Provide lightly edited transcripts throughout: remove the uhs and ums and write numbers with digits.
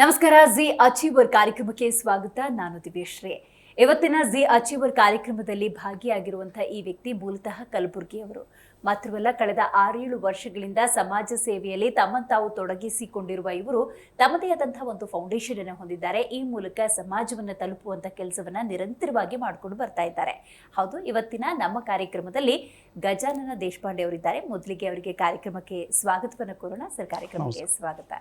ನಮಸ್ಕಾರ. G achiever ಕಾರ್ಯಕ್ರಮಕ್ಕೆ ಸ್ವಾಗತ. ನಾನು ದಿವ್ಯಶ್ರೀ. ಇವತ್ತಿನ ಜಿ ಅಚೀವರ್ ಕಾರ್ಯಕ್ರಮದಲ್ಲಿ ಭಾಗಿಯಾಗಿರುವಂತಹ ಈ ವ್ಯಕ್ತಿ ಮೂಲತಃ ಕಲಬುರಗಿಯವರು. ಮಾತ್ರವಲ್ಲ, ಕಳೆದ 6-7 ವರ್ಷಗಳಿಂದ ಸಮಾಜ ಸೇವೆಯಲ್ಲಿ ತಮ್ಮನ್ನು ತಾವು ತೊಡಗಿಸಿಕೊಂಡಿರುವ ಇವರು ತಮ್ಮದೇ ಆದಂತಹ ಒಂದು ಫೌಂಡೇಶನ್ ಅನ್ನು ಹೊಂದಿದ್ದಾರೆ. ಈ ಮೂಲಕ ಸಮಾಜವನ್ನು ತಲುಪುವಂತ ಕೆಲಸವನ್ನ ನಿರಂತರವಾಗಿ ಮಾಡಿಕೊಂಡು ಬರ್ತಾ ಇದ್ದಾರೆ. ಹೌದು, ಇವತ್ತಿನ ನಮ್ಮ ಕಾರ್ಯಕ್ರಮದಲ್ಲಿ ಗಜಾನನ ದೇಶಪಾಂಡೆ ಅವರಿದ್ದಾರೆ. ಮೊದಲಿಗೆ ಅವರಿಗೆ ಕಾರ್ಯಕ್ರಮಕ್ಕೆ ಸ್ವಾಗತವನ್ನು ಕೋರೋಣ. ಸರ್, ಕಾರ್ಯಕ್ರಮಕ್ಕೆ ಸ್ವಾಗತ.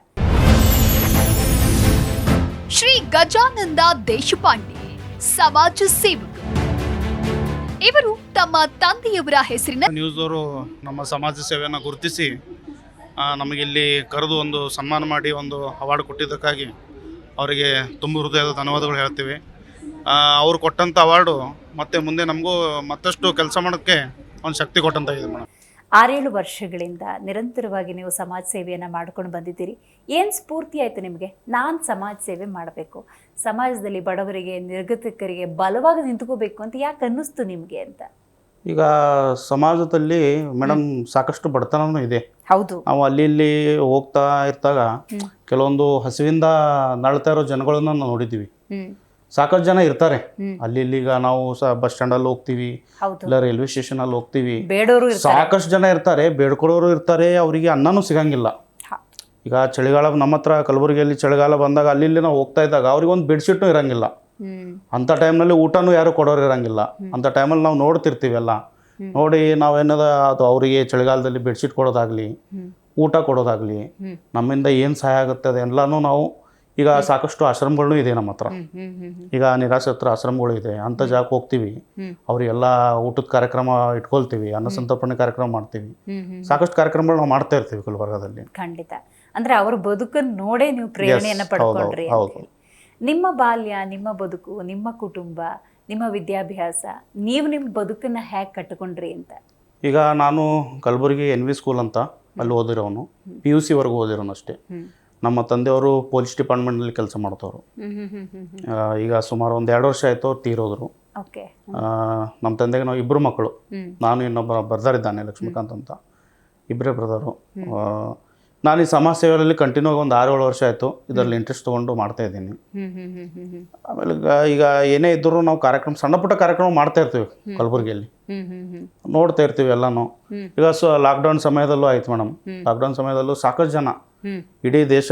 ಶ್ರೀ ಗಜಾನಂದ ದೇಶಪಾಂಡೆ ಸಮಾಜ ಸೇವಕ. ಇವರು ತಮ್ಮ ತಂದೆಯವರ ಹೆಸರಿನ ನ್ಯೂಸ್ ಅವರು ನಮ್ಮ ಸಮಾಜ ಸೇವೆಯನ್ನು ಗುರುತಿಸಿ ನಮಗೆ ಇಲ್ಲಿ ಕರೆದು ಒಂದು ಸನ್ಮಾನ ಮಾಡಿ ಒಂದು ಅವಾರ್ಡ್ ಕೊಟ್ಟಿದ್ದಕ್ಕಾಗಿ ಅವರಿಗೆ ತುಂಬ ಹೃದಯದ ಧನ್ಯವಾದಗಳು ಹೇಳ್ತೀವಿ. ಅವರು ಕೊಟ್ಟಂಥ ಅವಾರ್ಡು ಮತ್ತೆ ಮುಂದೆ ನಮಗೂ ಮತ್ತಷ್ಟು ಕೆಲಸ ಮಾಡೋಕ್ಕೆ ಒಂದು ಶಕ್ತಿ ಕೊಟ್ಟಂತಾಗಿದೆ ಮೇಡಮ್. 6-7 ವರ್ಷಗಳಿಂದ ನಿರಂತರವಾಗಿ ನೀವು ಸಮಾಜ ಸೇವೆಯನ್ನು ಮಾಡ್ಕೊಂಡು ಬಂದಿದ್ದೀರಿ. ಏನು ಸ್ಫೂರ್ತಿ ಆಯಿತು ನಿಮಗೆ? ನಾನು ಸಮಾಜ ಸೇವೆ ಮಾಡಬೇಕು, ಸಮಾಜದಲ್ಲಿ ಬಡವರಿಗೆ, ನಿರ್ಗತಿಕರಿಗೆ ಬಲವಾಗಿ ನಿಂತ್ಕೋಬೇಕು ಅಂತ ಯಾಕೆ ಅನ್ನಿಸ್ತು ನಿಮಗೆ ಅಂತ? ಈಗ ಸಮಾಜದಲ್ಲಿ ಮೇಡಮ್ ಸಾಕಷ್ಟು ಬಡತನೂ ಇದೆ. ಹೌದು. ನಾವು ಅಲ್ಲಿ ಇಲ್ಲಿ ಹೋಗ್ತಾ ಇರ್ತಾಗ ಕೆಲವೊಂದು ಹಸಿವಿಂದ ನಳ್ತಾ ಇರೋ ಜನಗಳನ್ನು ನಾವು ನೋಡಿದ್ದೀವಿ. ಸಾಕಷ್ಟು ಜನ ಇರ್ತಾರೆ ಅಲ್ಲಿ ಇಲ್ಲಿ. ಈಗ ನಾವು ಬಸ್ ಸ್ಟ್ಯಾಂಡಲ್ಲಿ ಹೋಗ್ತೀವಿ, ಇಲ್ಲ ರೈಲ್ವೆ ಸ್ಟೇಷನ್ ಅಲ್ಲಿ ಹೋಗ್ತೀವಿ, ಬೇಡೋರು ಸಾಕಷ್ಟು ಜನ ಇರ್ತಾರೆ, ಬೇಡ್ಕೊಡೋರು ಇರ್ತಾರೆ, ಅವರಿಗೆ ಅನ್ನನೂ ಸಿಗಂಗಿಲ್ಲ. ಈಗ ಚಳಿಗಾಲ ನಮ್ಮ ಹತ್ರ ಕಲಬುರಗಿಯಲ್ಲಿ ಚಳಿಗಾಲ ಬಂದಾಗ ಅಲ್ಲಿ ಇಲ್ಲಿ ನಾವು ಹೋಗ್ತಾ ಇದ್ದಾಗ ಅವ್ರಿಗೆ ಒಂದು ಬೆಡ್ಶೀಟ್ನೂ ಇರಂಗಿಲ್ಲ. ಅಂಥ ಟೈಮ್ನಲ್ಲಿ ಊಟನೂ ಯಾರು ಕೊಡೋರು ಇರಂಗಿಲ್ಲ. ಅಂಥ ಟೈಮಲ್ಲಿ ನಾವು ನೋಡ್ತಿರ್ತೀವಿ ಎಲ್ಲ. ನೋಡಿ ನಾವೇನದ ಅದು ಅವರಿಗೆ ಚಳಿಗಾಲದಲ್ಲಿ ಬೆಡ್ಶೀಟ್ ಕೊಡೋದಾಗ್ಲಿ, ಊಟ ಕೊಡೋದಾಗ್ಲಿ, ನಮ್ಮಿಂದ ಏನು ಸಹಾಯ ಆಗುತ್ತೆ ಅದೆಲ್ಲನೂ ನಾವು ಈಗ ಸಾಕಷ್ಟು ಆಶ್ರಮಗಳೂ ಇದೆ ನಮ್ಮ ಹತ್ರ. ಈಗ ನಿರಾಶ್ರಿತರ ಆಶ್ರಮಗಳು ಇದೆ, ಅಂಥ ಜಾಗಕ್ಕೆ ಹೋಗ್ತೀವಿ, ಅವರಿಗೆಲ್ಲ ಊಟದ ಕಾರ್ಯಕ್ರಮ ಇಟ್ಕೊಳ್ತೀವಿ, ಅನ್ನ ಸಂತರ್ಪಣೆ ಕಾರ್ಯಕ್ರಮ ಮಾಡ್ತೀವಿ. ಸಾಕಷ್ಟು ಕಾರ್ಯಕ್ರಮಗಳು ನಾವು ಮಾಡ್ತಾ ಇರ್ತೀವಿ ಗುಲ್ಬರ್ಗಾದಲ್ಲಿ. ಖಂಡಿತ. ಅಂದ್ರೆ ಅವ್ರ ಬದುಕನ್ನು ನೋಡೇ ನೀವು ಪ್ರೇರಣೆಯನ್ನ ಪಡ್ಕೊಂಡ್ರಿ. ನಿಮ್ಮ ಬಾಲ್ಯ, ನಿಮ್ಮ ಬದುಕು, ನಿಮ್ಮ ಕುಟುಂಬ, ನಿಮ್ಮ ವಿದ್ಯಾಭ್ಯಾಸ, ನೀವು ನಿಮ್ಮ ಬದುಕನ್ನ ಹೇಗೆ ಕಟ್ಟಿಕೊಂಡ್ರಿ ಅಂತ? ಈಗ ನಾನು ಕಲಬುರಗಿ NV ಸ್ಕೂಲ್ ಅಂತ ಅಲ್ಲಿ ಓದಿರೋನು, PUC ವರೆಗೂ ಓದಿರೋನು ಅಷ್ಟೇ. ನಮ್ಮ ತಂದೆಯವರು ಪೊಲೀಸ್ ಡಿಪಾರ್ಟ್ಮೆಂಟ್ನಲ್ಲಿ ಕೆಲಸ ಮಾಡ್ತವ್ರು. ಈಗ ಸುಮಾರು ಒಂದು 2 ವರ್ಷ ಆಯಿತು ಅವ್ರು ತೀರೋದ್ರು. ನಮ್ಮ ತಂದೆಗೆ ನಾವು 2 ಮಕ್ಕಳು, ನಾನು ಇನ್ನೊಬ್ಬ ಬ್ರದರ್ ಇದ್ದಾನೆ ಲಕ್ಷ್ಮೀಕಾಂತ್ ಅಂತ, 2 ಬ್ರದರು. ನಾನು ಈ ಸಮಾಜ ಸೇವೆಯಲ್ಲಿ ಕಂಟಿನ್ಯೂ ಆಗಿ ಒಂದು 6-7 ವರ್ಷ ಆಯಿತು ಇದರಲ್ಲಿ ಇಂಟ್ರೆಸ್ಟ್ ತೊಗೊಂಡು ಮಾಡ್ತಾ ಇದ್ದೀನಿ. ಆಮೇಲೆ ಈಗ ಏನೇ ಇದ್ದರೂ ನಾವು ಸಣ್ಣ ಪುಟ್ಟ ಕಾರ್ಯಕ್ರಮ ಮಾಡ್ತಾ ಇರ್ತೀವಿ ಕಲಬುರಗಿಯಲ್ಲಿ, ನೋಡ್ತಾ ಇರ್ತೀವಿ ಎಲ್ಲನೂ. ಈಗ ಲಾಕ್ಡೌನ್ ಸಮಯದಲ್ಲೂ ಆಯ್ತು ಮೇಡಮ್. ಲಾಕ್ಡೌನ್ ಸಮಯದಲ್ಲೂ ಸಾಕಷ್ಟು ಜನ, ಇಡೀ ದೇಶ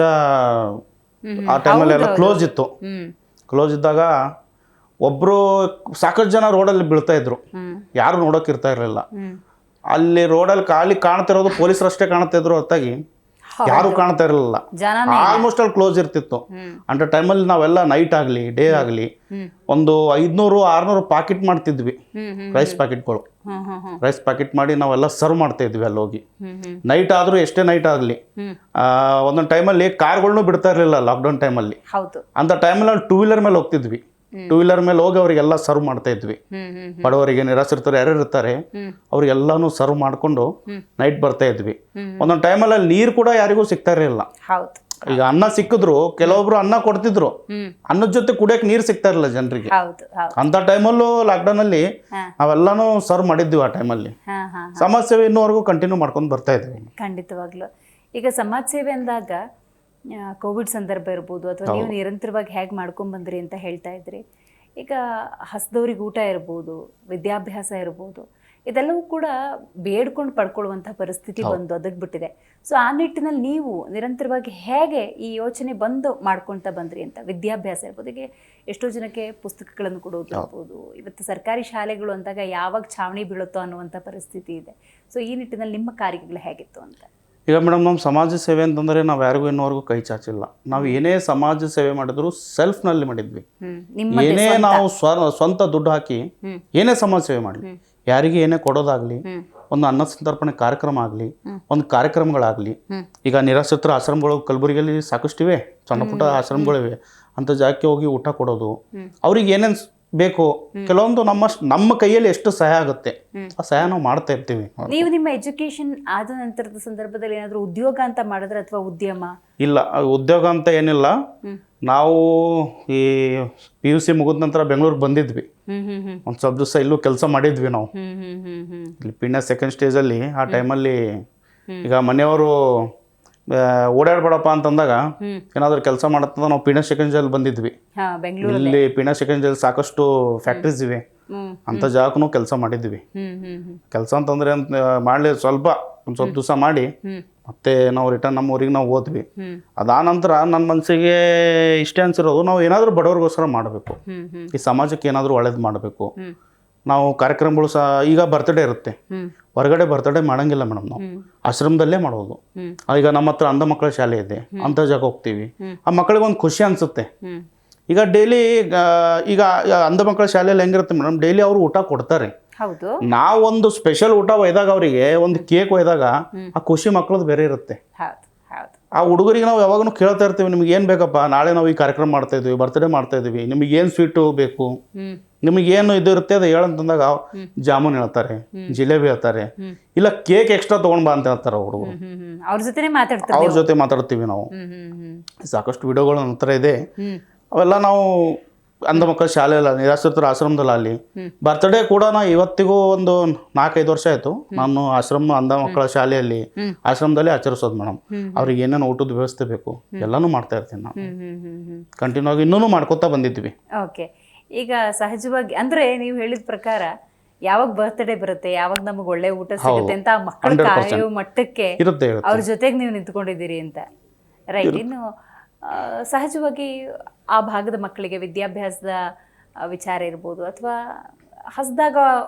ಆ ಟೈಮಲ್ಲಿ ಎಲ್ಲ ಕ್ಲೋಸ್ ಇತ್ತು. ಕ್ಲೋಸ್ ಇದ್ದಾಗ ಒಬ್ಬರು ಸಾಕಷ್ಟು ಜನ ರೋಡಲ್ಲಿ ಬೀಳ್ತಾ ಇದ್ರು, ಯಾರು ನೋಡೋಕೆ ಇರ್ತಾ ಇರಲಿಲ್ಲ. ಅಲ್ಲಿ ರೋಡಲ್ಲಿ ಖಾಲಿ ಕಾಣ್ತಿರೋದು ಪೊಲೀಸರಷ್ಟೇ ಕಾಣ್ತಾ ಇದ್ರು ಹೊರತಾಗಿ ಯಾರು ಕಾಣ್ತಾ ಇರಲಿಲ್ಲ. ಆಲ್ಮೋಸ್ಟ್ ಅಲ್ಲಿ ಕ್ಲೋಸ್ ಇರ್ತಿತ್ತು. ಅಂತ ಟೈಮಲ್ಲಿ ನಾವೆಲ್ಲ ನೈಟ್ ಆಗಲಿ ಡೇ ಆಗಲಿ ಒಂದು 500-600 ಪಾಕೆಟ್ ಮಾಡ್ತಿದ್ವಿ, ರೈಸ್ ಪ್ಯಾಕೆಟ್ಗಳು. ರೈಸ್ ಪ್ಯಾಕೆಟ್ ಮಾಡಿ ನಾವೆಲ್ಲ ಸರ್ವ್ ಮಾಡ್ತಾ ಇದ್ವಿ ಅಲ್ಲಿ ಹೋಗಿ. ನೈಟ್ ಆದರೂ ಎಷ್ಟೇ ನೈಟ್ ಆಗಲಿ. ಒಂದೊಂದು ಟೈಮಲ್ಲಿ ಕಾರ್ಗಳನ್ನೂ ಬಿಡ್ತಾ ಇರಲಿಲ್ಲ ಲಾಕ್ಡೌನ್ ಟೈಮಲ್ಲಿ. ಅಂತ ಟೈಮಲ್ಲಿ ನಾವು 2 ವೀಲರ್ ಮೇಲೆ ಹೋಗ್ತಿದ್ವಿ. 2 ವೀಲರ್ ಮೇಲೆ ಹೋಗಿ ಅವರಿಗೆಲ್ಲ ಸರ್ವ್ ಮಾಡ್ತಾ ಇದ್ವಿ. ಬಡವರಿಗೆ, ನಿರಾಶ್ರಿತರು ಯಾರ್ಯಾರು ಇರ್ತಾರೆ ಅವ್ರಿಗೆಲ್ಲಾನು ಸರ್ವ್ ಮಾಡ್ಕೊಂಡು ನೈಟ್ ಬರ್ತಾ ಇದ್ವಿ. ಒಂದೊಂದು ಟೈಮಲ್ಲಿ ಅಲ್ಲಿ ನೀರು ಕೂಡ ಯಾರಿಗೂ ಸಿಗ್ತಾ ಇರಲಿಲ್ಲ. ಈಗ ಅನ್ನ ಸಿಕ್ಕಿದ್ರು, ಕೆಲವೊಬ್ರು ಅನ್ನ ಕೊಡ್ತಿದ್ರು, ಅನ್ನದ ಜೊತೆ ಕುಡಿಯಕ್ಕೆ ನೀರು ಸಿಗ್ತಾ ಇರಲಿಲ್ಲ ಜನರಿಗೆ. ಅಂತ ಟೈಮಲ್ಲೂ ಲಾಕ್ಡೌನ್ ಅಲ್ಲಿ ನಾವೆಲ್ಲಾನು ಸರ್ವ್ ಮಾಡಿದ್ವಿ. ಆ ಟೈಮಲ್ಲಿ ಸಮಾಜ ಸೇವೆ ಇನ್ನೂವರೆಗೂ ಕಂಟಿನ್ಯೂ ಮಾಡ್ಕೊಂಡು ಬರ್ತಾ ಇದ್ವಿ. ಖಂಡಿತವಾಗ್ಲು. ಈಗ ಸಮಾಜ ಸೇವೆ ಅಂದಾಗ ಕೋವಿಡ್ ಸಂದರ್ಭ ಇರ್ಬೋದು, ಅಥವಾ ನೀವು ನಿರಂತರವಾಗಿ ಹೇಗೆ ಮಾಡ್ಕೊಂಡ್ಬಂದ್ರಿ ಅಂತ ಹೇಳ್ತಾ ಇದ್ರಿ. ಈಗ ಹಸ್ದವ್ರಿಗೆ ಊಟ ಇರ್ಬೋದು, ವಿದ್ಯಾಭ್ಯಾಸ ಇರ್ಬೋದು, ಇದೆಲ್ಲವೂ ಕೂಡ ಬೇಡ್ಕೊಂಡು ಪಡ್ಕೊಳ್ಳುವಂಥ ಪರಿಸ್ಥಿತಿ ಬಂದು ಒದಗ್ಬಿಟ್ಟಿದೆ. ಸೊ ಆ ನಿಟ್ಟಿನಲ್ಲಿ ನೀವು ನಿರಂತರವಾಗಿ ಹೇಗೆ ಈ ಯೋಚನೆ ಬಂದು ಮಾಡ್ಕೊಳ್ತಾ ಬಂದ್ರಿ ಅಂತ? ವಿದ್ಯಾಭ್ಯಾಸ ಇರ್ಬೋದು, ಈಗ ಎಷ್ಟೋ ಜನಕ್ಕೆ ಪುಸ್ತಕಗಳನ್ನು ಕೊಡೋದು ಇರ್ಬೋದು. ಇವತ್ತು ಸರ್ಕಾರಿ ಶಾಲೆಗಳು ಅಂದಾಗ ಯಾವಾಗ ಛಾವಣಿ ಬೀಳುತ್ತೋ ಅನ್ನುವಂಥ ಪರಿಸ್ಥಿತಿ ಇದೆ. ಸೊ ಈ ನಿಟ್ಟಿನಲ್ಲಿ ನಿಮ್ಮ ಕಾರ್ಯಗಳು ಹೇಗಿತ್ತು ಅಂತ? ಈಗ ಮೇಡಮ್, ನಮ್ಮ ಸಮಾಜ ಸೇವೆ ಅಂತಂದರೆ ನಾವು ಯಾರಿಗೂ ಇನ್ನೂವರೆಗೂ ಕೈ ಚಾಚಿಲ್ಲ. ನಾವು ಏನೇ ಸಮಾಜ ಸೇವೆ ಮಾಡಿದ್ರು ಸೆಲ್ಫ್ನಲ್ಲಿ ಮಾಡಿದ್ವಿ. ಏನೇ ನಾವು ಸ್ವಂತ ದುಡ್ಡು ಹಾಕಿ ಏನೇ ಸಮಾಜ ಸೇವೆ ಮಾಡಲಿ, ಯಾರಿಗೆ ಏನೇ ಕೊಡೋದಾಗ್ಲಿ, ಒಂದು ಅನ್ನ ಸಂತರ್ಪಣೆ ಕಾರ್ಯಕ್ರಮ ಆಗಲಿ, ಒಂದು ಕಾರ್ಯಕ್ರಮಗಳಾಗಲಿ. ಈಗ ನಿರಾಶ್ರಿತರ ಆಶ್ರಮಗಳು ಕಲಬುರಗಿಯಲ್ಲಿ ಸಾಕಷ್ಟಿವೆ, ಸಣ್ಣ ಪುಟ್ಟ ಆಶ್ರಮಗಳಿವೆ. ಅಂಥ ಜಾಗಕ್ಕೆ ಹೋಗಿ ಊಟ ಕೊಡೋದು, ಅವ್ರಿಗೆ ಏನೇನು ಬೇಕು, ಕೆಲವೊಂದು ನಮ್ಮ ಕೈಯಲ್ಲಿ ಎಷ್ಟು ಸಹಾಯ ಆಗುತ್ತೆ ಆ ಸಹಾಯ ನಾವು ಮಾಡ್ತಾ ಇರ್ತೀವಿ. ನೀವು ನಿಮ್ಮ ಎಜುಕೇಶನ್ ಆದ ನಂತರದ ಸಂದರ್ಭದಲ್ಲಿ ಏನಾದರೂ ಉದ್ಯೋಗ ಅಂತ ಮಾಡಿದ್ರೆ ಅಥವಾ ಉದ್ಯಮ? ಇಲ್ಲ, ಉದ್ಯೋಗ ಅಂತ ಏನಿಲ್ಲ. ನಾವು ಈ PUC ಮುಗಿದ ನಂತರ ಬೆಂಗಳೂರಿಗೆ ಬಂದಿದ್ವಿ. ಒಂದು ಸ್ವಲ್ಪ ದಿವಸ ಇಲ್ಲೂ ಕೆಲಸ ಮಾಡಿದ್ವಿ ನಾವು ಇಲ್ಲಿ ಪೀಣ್ಯ 2nd ಸ್ಟೇಜಲ್ಲಿ. ಆ ಟೈಮಲ್ಲಿ ಈಗ ಮನೆಯವರು ಓಡಾಡ್ಬೇಡಪ್ಪ ಅಂತಂದಾಗ ಏನಾದರೂ ಕೆಲಸ ಮಾಡತ್ತಂದ್ರೆ ನಾವು ಪೀನಾ ಸೆಕೆಂಡ್ ಬಂದಿದ್ವಿ. ಹಾ, ಬೆಂಗಳೂರು. ಇಲ್ಲಿ ಪೀನಾ ಸೆಕೆಂಡ್ ಸಾಕಷ್ಟು ಫ್ಯಾಕ್ಟ್ರೀಸ್ ಇವೆ, ಅಂಥ ಜಾಗಕ್ಕೂ ಕೆಲಸ ಮಾಡಿದ್ವಿ. ಕೆಲಸ ಅಂತಂದ್ರೆ ಮಾಡಲಿ ಸ್ವಲ್ಪ ಒಂದು ಸ್ವಲ್ಪ ದಿವಸ ಮಾಡಿ ಮತ್ತೆ ನಾವು ರಿಟರ್ನ್ ನಮ್ಮ ಊರಿಗೆ ನಾವು ಹೋದ್ವಿ. ಅದಾನಂತರ ನನ್ನ ಮನಸ್ಸಿಗೆ ಇಷ್ಟೇ ಅನ್ಸಿರೋದು, ನಾವು ಏನಾದರೂ ಬಡವ್ರಿಗೋಸ್ಕರ ಮಾಡಬೇಕು, ಈ ಸಮಾಜಕ್ಕೆ ಏನಾದರೂ ಒಳ್ಳೇದು ಮಾಡಬೇಕು. ನಾವು ಕಾರ್ಯಕ್ರಮಗಳು ಸಹ ಈಗ ಬರ್ತ್ಡೇ ಇರುತ್ತೆ, ಹೊರಗಡೆ ಬರ್ತ್ಡೇ ಮಾಡಂಗಿಲ್ಲ ಮೇಡಮ್, ನಾವು ಆಶ್ರಮದಲ್ಲೇ ಮಾಡೋದು. ಈಗ ನಮ್ಮ ಹತ್ರ ಅಂಧ ಮಕ್ಕಳ ಶಾಲೆ ಇದೆ, ಅಂಥ ಜಾಗ ಹೋಗ್ತೀವಿ. ಆ ಮಕ್ಕಳಿಗೆ ಒಂದು ಖುಷಿ ಅನಿಸುತ್ತೆ. ಈಗ ಡೈಲಿ ಈಗ ಅಂಧ ಮಕ್ಕಳ ಶಾಲೆಯಲ್ಲಿ ಹೆಂಗಿರುತ್ತೆ ಮೇಡಮ್, ಡೈಲಿ ಅವರು ಊಟ ಕೊಡ್ತಾರೆ. ಹೌದು. ನಾವೊಂದು ಸ್ಪೆಷಲ್ ಊಟ ಒಯ್ದಾಗ ಅವರಿಗೆ ಒಂದು ಕೇಕ್ ಒಯ್ದಾಗ ಆ ಖುಷಿ ಮಕ್ಕಳದ್ದು ಬೇರೆ ಇರುತ್ತೆ. ಆ ಹುಡುಗರಿಗೆ ನಾವು ಯಾವಾಗೂ ಕೇಳ್ತಾ ಇರ್ತೀವಿ, ನಿಮ್ಗೆ ಏನು ಬೇಕಪ್ಪ, ನಾಳೆ ನಾವು ಈ ಕಾರ್ಯಕ್ರಮ ಮಾಡ್ತಾ ಇದ್ವಿ, ಬರ್ತ್ಡೇ ಮಾಡ್ತಾ ಇದ್ವಿ, ನಿಮಗೆ ಏನು ಸ್ವೀಟು ಬೇಕು, ನಿಮಗೇನು ಇದು ಇರುತ್ತೆ ಅದು ಹೇಳಂತಂದಾಗ ಜಾಮೂನ್ ಹೇಳ್ತಾರೆ, ಜಿಲೇಬಿ ಹೇಳ್ತಾರೆ, ಇಲ್ಲ ಕೇಕ್ ಎಕ್ಸ್ಟ್ರಾ ತೊಗೊಂಡು ಬಾ ಅಂತ ಹೇಳ್ತಾರೆ ಹುಡುಗರು. ಅವ್ರ ಜೊತೆ ಮಾತಾಡ್ತೀವಿ ನಾವು. ಸಾಕಷ್ಟು ವಿಡಿಯೋಗಳು ನನ್ನ ಹತ್ರ ಇದೆ. ಅವೆಲ್ಲ ನಾವು ಅಂಧ ಮಕ್ಕಳ ಶಾಲೆಯಲ್ಲ, ನಿರಾಶ್ರಿತರ ಆಶ್ರಮದಲ್ಲಾಗಲಿ, ಬರ್ತ್ಡೇ ಕೂಡ ನಾ ಇವತ್ತಿಗೂ ಒಂದು 4-5 ವರ್ಷ ಆಯಿತು ನಾನು ಅಂಧ ಮಕ್ಕಳ ಶಾಲೆಯಲ್ಲಿ ಆಶ್ರಮದಲ್ಲಿ ಆಚರಿಸೋದು ಮೇಡಮ್. ಅವ್ರಿಗೆ ಏನೇನು ಊಟದ ವ್ಯವಸ್ಥೆ ಬೇಕು ಎಲ್ಲನೂ ಮಾಡ್ತಾ ಇರ್ತೀನಿ ನಾನು. ಕಂಟಿನ್ಯೂ ಆಗಿ ಇನ್ನೂ ಮಾಡ್ಕೋತಾ ಬಂದಿದ್ವಿ. ಓಕೆ. ಈಗ ಸಹಜವಾಗಿ ಅಂದ್ರೆ ನೀವು ಹೇಳಿದ ಪ್ರಕಾರ ಯಾವಾಗ ಬರ್ತ್ಡೇ ಬರುತ್ತೆ, ಯಾವಾಗ ನಮಗೆ ಒಳ್ಳೆ ಊಟ ಸಿಗುತ್ತೆ ಅಂತ ಮಕ್ಕಳು ಕಾಯೋ ಮಟ್ಟಕ್ಕೆ ಅವ್ರ ಜೊತೆಗೆ ನೀವು ನಿಂತ್ಕೊಂಡಿದ್ದೀರಿ ಅಂತ. ರೈಟ್. ಇನ್ನು ಸಹಜವಾಗಿ ಆ ಭಾಗದ ಮಕ್ಕಳಿಗೆ ವಿದ್ಯಾಭ್ಯಾಸದ ವಿಚಾರ ಇರ್ಬೋದು, ಅಥವಾ ಹಸ್ದಾಗ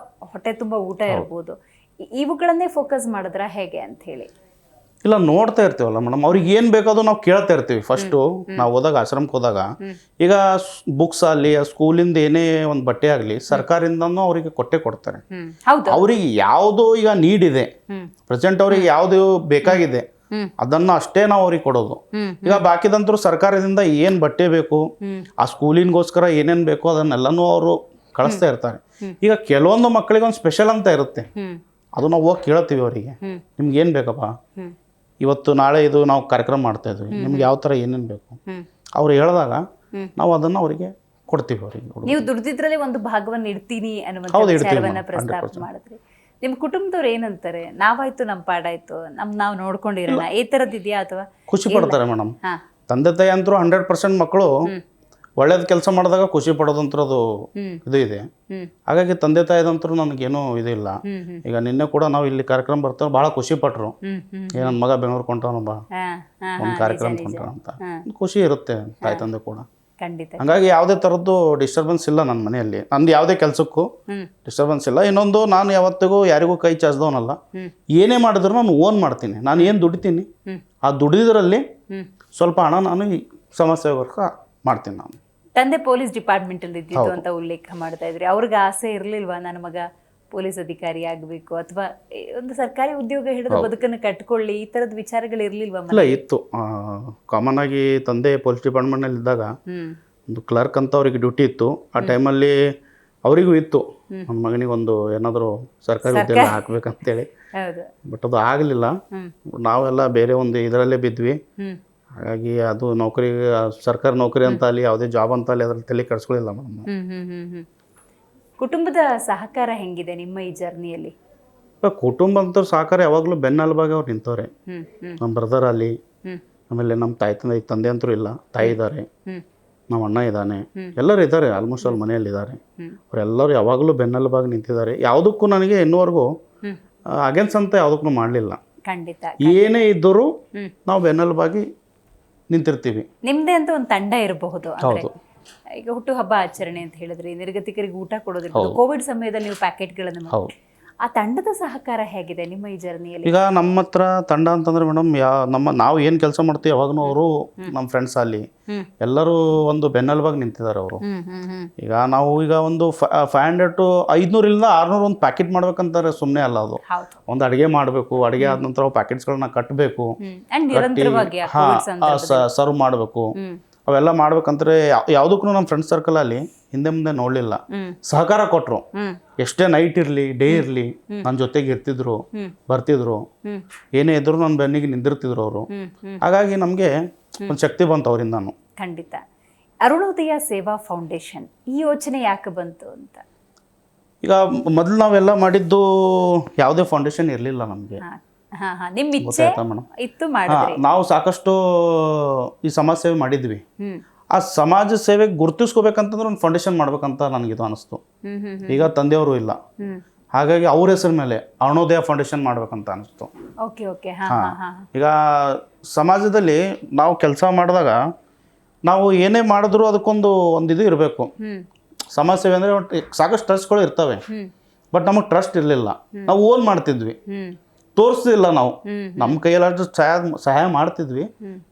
ಹೊಟ್ಟೆ ತುಂಬ ಊಟ ಇರ್ಬೋದು, ಇವುಗಳನ್ನೇ ಫೋಕಸ್ ಮಾಡಿದ್ರ ಹೇಗೆ ಅಂತ ಹೇಳಿ? ಇಲ್ಲ, ನೋಡ್ತಾ ಇರ್ತೀವಲ್ಲ ಮೇಡಮ್, ಅವ್ರಿಗೆ ಏನು ಬೇಕದು ನಾವು ಕೇಳ್ತಾ ಇರ್ತೀವಿ. ಫಸ್ಟು ನಾವು ಹೋದಾಗ, ಆಶ್ರಮಕ್ಕೆ ಹೋದಾಗ, ಈಗ ಬುಕ್ಸ್ ಆಗಲಿ, ಸ್ಕೂಲಿಂದ ಏನೇ ಒಂದು ಬಟ್ಟೆ ಆಗಲಿ ಸರ್ಕಾರದಿಂದನೂ ಅವರಿಗೆ ಕೊಡ್ತಾರೆ. ಅವ್ರಿಗೆ ಯಾವುದು ಈಗ ನೀಡ್ ಇದೆ, ಪ್ರೆಸೆಂಟ್ ಅವ್ರಿಗೆ ಯಾವುದು ಬೇಕಾಗಿದೆ ಅದನ್ನ ಅಷ್ಟೇ ನಾವು ಅವ್ರಿಗೆ ಕೊಡೋದು. ಈಗ ಬಾಕಿದಂತರೂ ಸರ್ಕಾರದಿಂದ ಏನ್ ಬಟ್ಟೆ ಬೇಕು, ಆ ಸ್ಕೂಲಿನ್ಗೋಸ್ಕರ ಏನೇನ್ ಬೇಕು ಅದನ್ನೆಲ್ಲನೂ ಅವರು ಕಳಿಸ್ತಾ ಇರ್ತಾರೆ. ಈಗ ಕೆಲವೊಂದು ಮಕ್ಕಳಿಗೆ ಒಂದು ಸ್ಪೆಷಲ್ ಅಂತ ಇರುತ್ತೆ, ಅದು ನಾವು ಹೋಗಿ ಕೇಳ್ತೀವಿ ಅವರಿಗೆ, ನಿಮ್ಗೆ ಏನ್ ಬೇಕಪ್ಪ, ಇವತ್ತು ನಾಳೆ ಇದು ನಾವು ಕಾರ್ಯಕ್ರಮ ಮಾಡ್ತಾ ಇದ್ವಿ, ನಿಮ್ಗೆ ಯಾವ ತರ ಏನೇನ್ ಬೇಕು ಅವ್ರು ಹೇಳಿದಾಗ ನಾವು ಅದನ್ನ ಅವರಿಗೆ ಕೊಡ್ತೀವಿ. ಅವರಿಗೆ ನೀವು ದುಡ್ದಿದ್ರಲ್ಲಿ ಒಂದು ಭಾಗವನ್ನು ಇಡ್ತೀನಿ ಅನ್ನುವಂಥ ವಿಚಾರವನ್ನ ಪ್ರಸ್ತಾಪ ಮಾಡಿದ್ರಿ. ನಿಮ್ಮ ಕುಟುಂಬದವ್ರು ಏನಂತಾರೆ? ನಾವಾಯ್ತು ನಮ್ಮ ಪಾಡಾಯ್ತು, ನಾವು ನೋಡ್ಕೊಂಡಿರೋಣ, ಈ ಥರದ್ದು ಇದೆಯಾ? ಅಥವಾ ಖುಷಿ ಪಡ್ತಾರೆ ಮೇಡಮ್. ತಂದೆ ತಾಯಿ ಅಂತರೂ 100% ಮಕ್ಕಳು ಒಳ್ಳೇದು ಕೆಲಸ ಮಾಡಿದಾಗ ಖುಷಿ ಪಡೋದಂತರದು ಇದು ಇದೆ. ಹಾಗಾಗಿ ತಂದೆ ತಾಯಿದಂತರೂ ನನಗೇನು ಇದಿಲ್ಲ. ಈಗ ನಿನ್ನೆ ಕೂಡ ನಾವು ಇಲ್ಲಿ ಕಾರ್ಯಕ್ರಮ ಬರ್ತಾರೆ, ಭಾಳ ಖುಷಿ ಪಟ್ರು. ನನ್ನ ಮಗ ಬೆಂಗಳೂರು ಕೊಂಟಾನೊಬ್ಬ ಒಂದು ಕಾರ್ಯಕ್ರಮ ಕೊಂಟಾನ ಅಂತ ಖುಷಿ ಇರುತ್ತೆ ತಾಯಿ ತಂದೆ ಕೂಡ. ಹಂಗಾಗಿ ಯಾವುದೇ ಥರದ್ದು ಡಿಸ್ಟರ್ಬೆನ್ಸ್ ಇಲ್ಲ ನನ್ನ ಮನೆಯಲ್ಲಿ. ನಂದು ಯಾವುದೇ ಕೆಲಸಕ್ಕೂ ಡಿಸ್ಟರ್ಬೆನ್ಸ್ ಇಲ್ಲ. ಇನ್ನೊಂದು, ನಾನು ಯಾವತ್ತಿಗೂ ಯಾರಿಗೂ ಕೈ ಚಾಚದವನಲ್ಲ. ಏನೇ ಮಾಡಿದ್ರು ನಾನು ಓನ್ ಮಾಡ್ತೀನಿ. ನಾನು ಏನು ದುಡಿತೀನಿ ಆ ದುಡಿದ್ರಲ್ಲಿ ಸ್ವಲ್ಪ ಹಣ ನಾನು ಈ ಸಮಸ್ಯೆ ವರ್ಗ ಮಾಡ್ತೀನಿ. ನಾನು ತಂದೆ ಪೊಲೀಸ್ ಡಿಪಾರ್ಟ್ಮೆಂಟ್ ಅಲ್ಲಿ ಇದ್ದಿದ್ದು ಅಂತ ಉಲ್ಲೇಖ ಮಾಡ್ತಾ ಇದ್ರಿ. ಅವ್ರಿಗೆ ಆಸೆ ಇರ್ಲಿಲ್ವಾ ನನ್ನ ಮಗ ಪೊಲೀಸ್ ಅಧಿಕಾರಿ ಆಗಬೇಕು, ಅಥವಾ ಒಂದು ಸರ್ಕಾರಿ ಉದ್ಯೋಗ ಹಿಡಿದು ಬದುಕನ್ನು ಕಟ್ಕೊಳ್ಳಿ, ಈ ತರದ ವಿಚಾರಗಳು ಇರ್ಲಿಲ್ವಾ? ಇಲ್ಲ, ಇತ್ತು. ಕಾಮನ್ ಆಗಿ ತಂದೆ ಪೊಲೀಸ್ ಡಿಪಾರ್ಟ್ಮೆಂಟ್ನಲ್ಲಿ ಇದ್ದಾಗ ಒಂದು ಕ್ಲರ್ಕ್ ಅಂತ ಅವ್ರಿಗೆ ಡ್ಯೂಟಿ ಇತ್ತು. ಆ ಟೈಮಲ್ಲಿ ಅವರಿಗೂ ಇತ್ತು ನನ್ನ ಮಗನಿಗೆ ಒಂದು ಏನಾದರೂ ಸರ್ಕಾರಿ ಉದ್ಯೋಗ ಹಾಕ್ಬೇಕಂತೇಳಿ. ಬಟ್ ಅದು ಆಗಲಿಲ್ಲ. ನಾವೆಲ್ಲ ಬೇರೆ ಒಂದು ಇದರಲ್ಲೇ ಬಿದ್ವಿ. ಹಾಗಾಗಿ ಅದು ನೌಕರಿ, ಸರ್ಕಾರಿ ನೌಕರಿ ಅಂತ ಅಲ್ಲಿ ಯಾವುದೇ ಜಾಬ್ ಅಂತ ಅಲ್ಲಿ ಅದ್ರಲ್ಲಿ ತಲೆ ಕೆಡಿಸ್ಕೊಳ್ಳಿಲ್ಲ ಮೇಡಮ್. ಕುಟುಂಬದ ಸಹಕಾರ ಹೆಂಗಿದೆ ನಿಮ್ಮ ಈ ಜರ್ನಿಯಲ್ಲಿ? ಕುಟುಂಬ ಅಂತ ಸಹಕಾರ ಯಾವಾಗಲೂ ಬೆನ್ನೆಲುಬಾಗಿ ಅವ್ರು ನಿಂತವ್ರೆ. ನಮ್ಮ ಬ್ರದರ್ ಅಲ್ಲಿ, ಆಮೇಲೆ ನಮ್ಮ ತಂದೆ ಅಂತೂ ಇಲ್ಲ, ತಾಯಿ ಇದ್ದಾರೆ, ನಮ್ಮ ಅಣ್ಣ ಇದ್ದಾನೆ, ಎಲ್ಲರೂ ಇದ್ದಾರೆ, ಆಲ್ಮೋಸ್ಟ್ ಅಲ್ಲಿ ಮನೆಯಲ್ಲಿ ಇದ್ದಾರೆ. ಅವರೆಲ್ಲರೂ ಯಾವಾಗಲೂ ಬೆನ್ನೆಲುಬಾಗಿ ನಿಂತಿದ್ದಾರೆ. ಯಾವುದಕ್ಕೂ ನನಗೆ ಇನ್ನೂವರೆಗೂ ಅಗೇನ್ಸ್ಟ್ ಅಂತ ಯಾವುದಕ್ಕೂ ಮಾಡಲಿಲ್ಲ. ಏನೇ ಇದ್ದರೂ ನಾವು ಬೆನ್ನೆಲುಬಾಗಿ ನಿಂತಿರ್ತೀವಿ. ನಿಮ್ದೇ ಅಂತ ಒಂದು ತಂಡ ಇರಬಹುದು. ಹೌದು. ಈಗ ಹುಟ್ಟು ಹಬ್ಬ ಆಚರಣೆ ಅಂತ ಹೇಳಿದ್ರಿ, ನಿರ್ಗತಿಕರಿಗೆ ಊಟ ಕೊಡೋದಿರ್ಬೋದು, ಕೋವಿಡ್ ಸಮಯದಲ್ಲಿ ನೀವು ಪ್ಯಾಕೆಟ್ಗಳನ್ನು, ಆ ತಂಡದ ಸಹಕಾರ ಹೇಗಿದೆ ನಿಮ್ಮ ಈ ಜರ್ನಿಯಲ್ಲಿ? ಈಗ ನಮ್ಮ ಹತ್ರ ತಂಡ ಅಂತಂದ್ರೆ ಮೇಡಮ್, ನಾವು ಏನು ಕೆಲಸ ಮಾಡ್ತೀವಿ ಯಾವಾಗೂ ಅವರು ನಮ್ಮ ಫ್ರೆಂಡ್ಸ್ ಅಲ್ಲಿ ಎಲ್ಲರೂ ಒಂದು ಬೆನ್ನೆಲುಬಾಗಿ ನಿಂತಿದ್ದಾರೆ ಅವರು. ಈಗ ನಾವು ಈಗ ಒಂದು 500 to 500 ಇಂದ 600 ಒಂದು ಪ್ಯಾಕೆಟ್ ಮಾಡ್ಬೇಕಂತಾರೆ, ಸುಮ್ಮನೆ ಅಲ್ಲ ಅದು. ಒಂದು ಅಡುಗೆ ಮಾಡಬೇಕು, ಅಡುಗೆ ಆದ ನಂತರ ಪ್ಯಾಕೆಟ್ಸ್ಗಳನ್ನ ಕಟ್ಟಬೇಕು, ಸರ್ವ್ ಮಾಡಬೇಕು, ಅವೆಲ್ಲ ಮಾಡ್ಬೇಕಂದ್ರೆ ಯಾವುದಕ್ಕೂ ನಮ್ಮ ಫ್ರೆಂಡ್ ಸರ್ಕಲ್ ಅಲ್ಲಿ ಹಿಂದೆ ಮುಂದೆ ನೋಡ್ಲಿಲ್ಲ, ಸಹಕಾರ ಕೊಟ್ರು. ಎಷ್ಟೇ ನೈಟ್ ಇರ್ಲಿ, ಡೇ ಇರ್ಲಿ, ನನ್ನ ಜೊತೆಗೆ ಇರ್ತಿದ್ರು, ಬರ್ತಿದ್ರು, ಏನೇ ಇದ್ರು ನನ್ನ ಬೆನ್ನಿಗೆ ನಿಂದಿರ್ತಿದ್ರು ಅವರು. ಹಾಗಾಗಿ ನಮ್ಗೆ ಒಂದು ಶಕ್ತಿ ಬಂತು ಅವರಿಂದ. ನಾನು ಖಂಡಿತ. ಅರುಣೋದಯ ಸೇವಾ ಫೌಂಡೇಶನ್ ಈ ಯೋಚನೆ ಯಾಕೆ ಬಂತು ಅಂತ? ಈಗ ಮೊದಲು ನಾವೆಲ್ಲ ಮಾಡಿದ್ದು ಯಾವುದೇ ಫೌಂಡೇಶನ್ ಇರಲಿಲ್ಲ ನಮಗೆ. ಹಾ ಹಾ ನಿಮ್ ಇಚ್ಛೆ ಗೊತ್ತಾಯ್ತಾ ಮೇಡಮ್? ಇತ್ತು ಮಾಡಿದ್ರಿ. ನಾವು ಸಾಕಷ್ಟು ಈ ಸಮಾಜ ಸೇವೆ ಮಾಡಿದ್ವಿ. ಹ್ಮ್ ಆ ಸಮಾಜ ಸೇವೆಗೆ ಗುರುತಿಸ್ಕೋಬೇಕಂತಂದ್ರೆ ಒಂದು ಫೌಂಡೇಶನ್ ಮಾಡ್ಬೇಕಂತ ನನಗಿದು ಅನಿಸ್ತು. ಹ್ಮ್ ಹ್ಮ್ ಈಗ ತಂದೆಯವರು ಇಲ್ಲ, ಹ್ಮ್ ಹಾಗಾಗಿ ಅವ್ರ ಹೆಸರ ಮೇಲೆ ಅರುಣೋದಯ ಫೌಂಡೇಶನ್ ಮಾಡ್ಬೇಕಂತ ಅನಿಸ್ತು. ಓಕೆ ಓಕೆ ಹಾ ಹಾ ಹಾ ಈಗ ಸಮಾಜದಲ್ಲಿ ನಾವು ಕೆಲಸ ಮಾಡಿದಾಗ ನಾವು ಏನೇ ಮಾಡಿದ್ರು ಅದಕ್ಕೊಂದು ಇದು ಇರಬೇಕು. ಹ್ಮ್ ಸಮಾಜ ಸೇವೆ ಅಂದರೆ ಸಾಕಷ್ಟು ಟ್ರಸ್ಟ್ಗಳು ಇರ್ತವೆ, ಹ್ಮ್ ಬಟ್ ನಮಗೆ ಟ್ರಸ್ಟ್ ಇರಲಿಲ್ಲ. ನಾವು ಓನ್ ಮಾಡ್ತಿದ್ವಿ, ಹ್ಮ್ ತೋರಿಸ್ತಿಲ್ಲ. ನಾವು ಹ್ಮ್ ನಮ್ಮ ಕೈಯಲ್ಲಾದ್ರೂ ಸಹಾಯ ಮಾಡ್ತಿದ್ವಿ,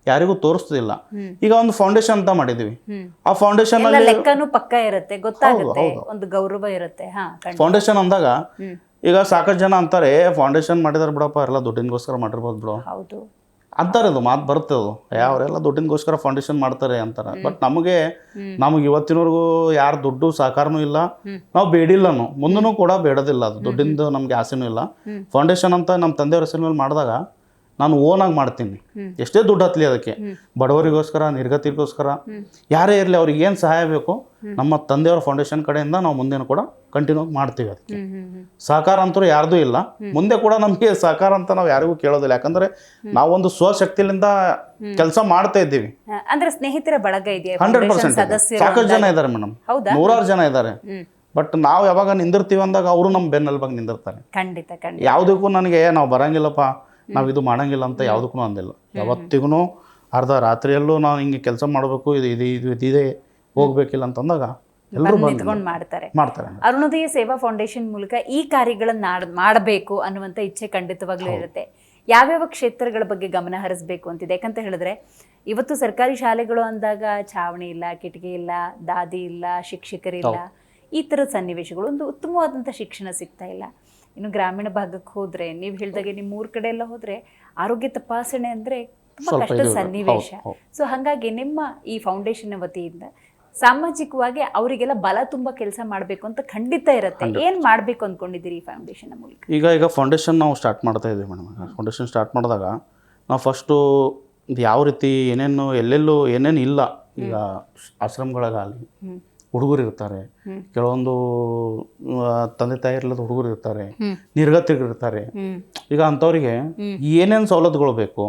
ಯಾರಿಗೂ ತೋರಿಸ್ತಿಲ್ಲ. ಹ್ಮ್. ಈಗ ಒಂದು ಫೌಂಡೇಶನ್ ಅಂತ ಮಾಡಿದ್ವಿ. ಹ್ಮ್ ಆ ಫೌಂಡೇಶನ್ ಎಲ್ಲ ಅಲ್ಲಿ ಲೆಕ್ಕನೂ ಪಕ್ಕ ಇರುತ್ತೆ, ಗೊತ್ತಾಗುತ್ತೆ, ಒಂದು ಗೌರವ ಇರುತ್ತೆ. ಹಾ ಖಂಡಿತ. ಫೌಂಡೇಶನ್ ಅಂದಾಗ ಹ್ಮ್ ಈಗ ಸಾಕಷ್ಟು ಜನ ಅಂತಾರೆ ಫೌಂಡೇಶನ್ ಮಾಡಿದಾರೆ ಬಿಡಪ್ಪ, ಎಲ್ಲ ದುಡ್ಡಿನಗೋಸ್ಕರ ಮಾಡಿರ್ಬೋದು ಬಿಡು ಹೌದು. ಅಂತಾರೆ. ಅದು ಮಾತು ಬರುತ್ತೆ, ಅದು ಅವರೆಲ್ಲ ದುಡ್ಡಿನಗೋಸ್ಕರ ಫೌಂಡೇಶನ್ ಮಾಡ್ತಾರೆ ಅಂತಾರೆ. ಬಟ್ ನಮಗೆ ಇವತ್ತಿನವರೆಗೂ ಯಾರು ದುಡ್ಡು ಸಹಕಾರನೂ ಇಲ್ಲ, ನಾವು ಬೇಡಿಲ್ಲನು, ಮುಂದೂ ಕೂಡ ಬೇಡೋದಿಲ್ಲ. ಅದು ದುಡ್ಡಿಂದು ನಮಗೆ ಆಸೆನೂ ಇಲ್ಲ. ಫೌಂಡೇಶನ್ ಅಂತ ನಮ್ಮ ತಂದೆಯವ್ರ ಹೆಸರಿನ ಮೇಲೆ ಮಾಡಿದಾಗ ನಾನು ಓನಾಗಿ ಮಾಡ್ತೀನಿ. ಎಷ್ಟೇ ದುಡ್ಡು ಹತ್ತಲಿ ಅದಕ್ಕೆ, ಬಡವರಿಗೋಸ್ಕರ, ನಿರ್ಗತಿಗೋಸ್ಕರ, ಯಾರೇ ಇರಲಿ, ಅವ್ರಿಗೆ ಏನು ಸಹಾಯ ಬೇಕು ನಮ್ಮ ತಂದೆಯವರ ಫೌಂಡೇಶನ್ ಕಡೆಯಿಂದ ನಾವು ಮುಂದೆನೂ ಕೂಡ ಕಂಟಿನ್ಯೂ ಮಾಡ್ತೀವಿ. ಅದಕ್ಕೆ ಸಹಕಾರ ಅಂತೂ ಯಾರ್ದೂ ಇಲ್ಲ, ಮುಂದೆ ಕೂಡ ನಮಗೆ ಸಹಕಾರ ಅಂತ ನಾವು ಯಾರಿಗೂ ಕೇಳೋದಿಲ್ಲ. ಯಾಕಂದ್ರೆ ನಾವೊಂದು ಸ್ವಶಕ್ತಿಯಿಂದ ಕೆಲಸ ಮಾಡ್ತಾ ಇದ್ದೀವಿ. ಅಂದ್ರೆ ಸ್ನೇಹಿತರ ಬಳಗ ಇದೆಯಾ? 100% ಸದಸ್ಯರು ಸಾಕಷ್ಟು ಜನ ಇದ್ದಾರೆ ಮೇಡಮ್, ಹೌದಾ? 100 ಜನ ಇದ್ದಾರೆ. ಬಟ್ ನಾವು ಯಾವಾಗ ನಿಂದಿರ್ತೀವಿ ಅಂದಾಗ ಅವರು ನಮ್ಮ ಬೆನ್ನೆಲುಬಾಗಿ ನಿಂದಿರ್ತಾರೆ. ಖಂಡಿತ ಖಂಡಿತ. ಯಾವುದಕ್ಕೂ ನನಗೆ ನಾವು ಬರಂಗಿಲ್ಲಪ್ಪ, ನಾವು ಇದು ಮಾಡಂಗಿಲ್ಲ ಅಂತ ಯಾವುದಕ್ಕೂ ಅಂದಿಲ್ಲ. ಯಾವತ್ತಿಗೂ ಅರ್ಧ ರಾತ್ರಿಯಲ್ಲೂ ನಾವು ಹಿಂಗೆ ಕೆಲಸ ಮಾಡಬೇಕು, ಇದಿದೆ ಹೋಗ್ಬೇಕಿಲ್ಲ ಅಂತಂದಾಗ ಎಲ್ಲರೂ ನಿಂತ್ಕೊಂಡು ಮಾಡ್ತಾರೆ. ಮಾಡ್ತಾರೆ. ಅರುಣೋದಯ ಸೇವಾ ಫೌಂಡೇಶನ್ ಮೂಲಕ ಈ ಕಾರ್ಯಗಳನ್ನ ಮಾಡಬೇಕು ಅನ್ನುವಂಥ ಇಚ್ಛೆ ಖಂಡಿತವಾಗ್ಲೂ ಇರುತ್ತೆ. ಯಾವ್ಯಾವ ಕ್ಷೇತ್ರಗಳ ಬಗ್ಗೆ ಗಮನ ಹರಿಸಬೇಕು ಅಂತಿದೆ? ಯಾಕಂತ ಹೇಳಿದ್ರೆ ಇವತ್ತು ಸರ್ಕಾರಿ ಶಾಲೆಗಳು ಅಂದಾಗ ಛಾವಣಿ ಇಲ್ಲ, ಕಿಟಕಿ ಇಲ್ಲ, ದಾದಿ ಇಲ್ಲ, ಶಿಕ್ಷಕರಿಲ್ಲ, ಈ ಥರದ ಸನ್ನಿವೇಶಗಳು, ಒಂದು ಉತ್ತಮವಾದಂಥ ಶಿಕ್ಷಣ ಸಿಗ್ತಾ ಇಲ್ಲ. ಇನ್ನು ಗ್ರಾಮೀಣ ಭಾಗಕ್ಕೆ ಹೋದ್ರೆ, ನೀವು ಹೇಳ್ದಾಗೆ ನಿಮ್ಮ ಊರ ಕಡೆ ಎಲ್ಲ ಹೋದ್ರೆ ಆರೋಗ್ಯ ತಪಾಸಣೆ ಅಂದ್ರೆ ತುಂಬಾ ಕಷ್ಟದ ಸನ್ನಿವೇಶ. ಸೊ ಹಾಗಾಗಿ ನಿಮ್ಮ ಈ ಫೌಂಡೇಶನ್ ವತಿಯಿಂದ ಸಾಮಾಜಿಕವಾಗಿ ಅವರಿಗೆಲ್ಲ ಬಲ ತುಂಬ ಕೆಲಸ ಮಾಡಬೇಕು ಅಂತ ಖಂಡಿತ ಇರುತ್ತೆ. ಏನು ಮಾಡಬೇಕು ಅಂದ್ಕೊಂಡಿದ್ದೀರಿ ಈ ಫೌಂಡೇಶನ್ ಮೂಲಕ? ಈಗ ಫೌಂಡೇಶನ್ ನಾವು ಸ್ಟಾರ್ಟ್ ಮಾಡ್ತಾ ಇದ್ದೀವಿ ಮೇಡಮ್. ಫೌಂಡೇಶನ್ ಸ್ಟಾರ್ಟ್ ಮಾಡಿದಾಗ ನಾವು ಫಸ್ಟು ಯಾವ ರೀತಿ ಏನೇನು ಎಲ್ಲೆಲ್ಲೂ ಏನೇನು ಇಲ್ಲ, ಈಗ ಆಶ್ರಮಗಳಾಗಲಿ ಹುಡುಗರು ಇರ್ತಾರೆ, ಕೆಲವೊಂದು ತಂದೆ ತಾಯಿ ಇರಲಿಲ್ಲ ಹುಡುಗರು ಇರ್ತಾರೆ, ನಿರ್ಗತಿಕರಿರ್ತಾರೆ. ಈಗ ಅಂಥವ್ರಿಗೆ ಏನೇನು ಸವಲತ್ತುಗಳು ಬೇಕು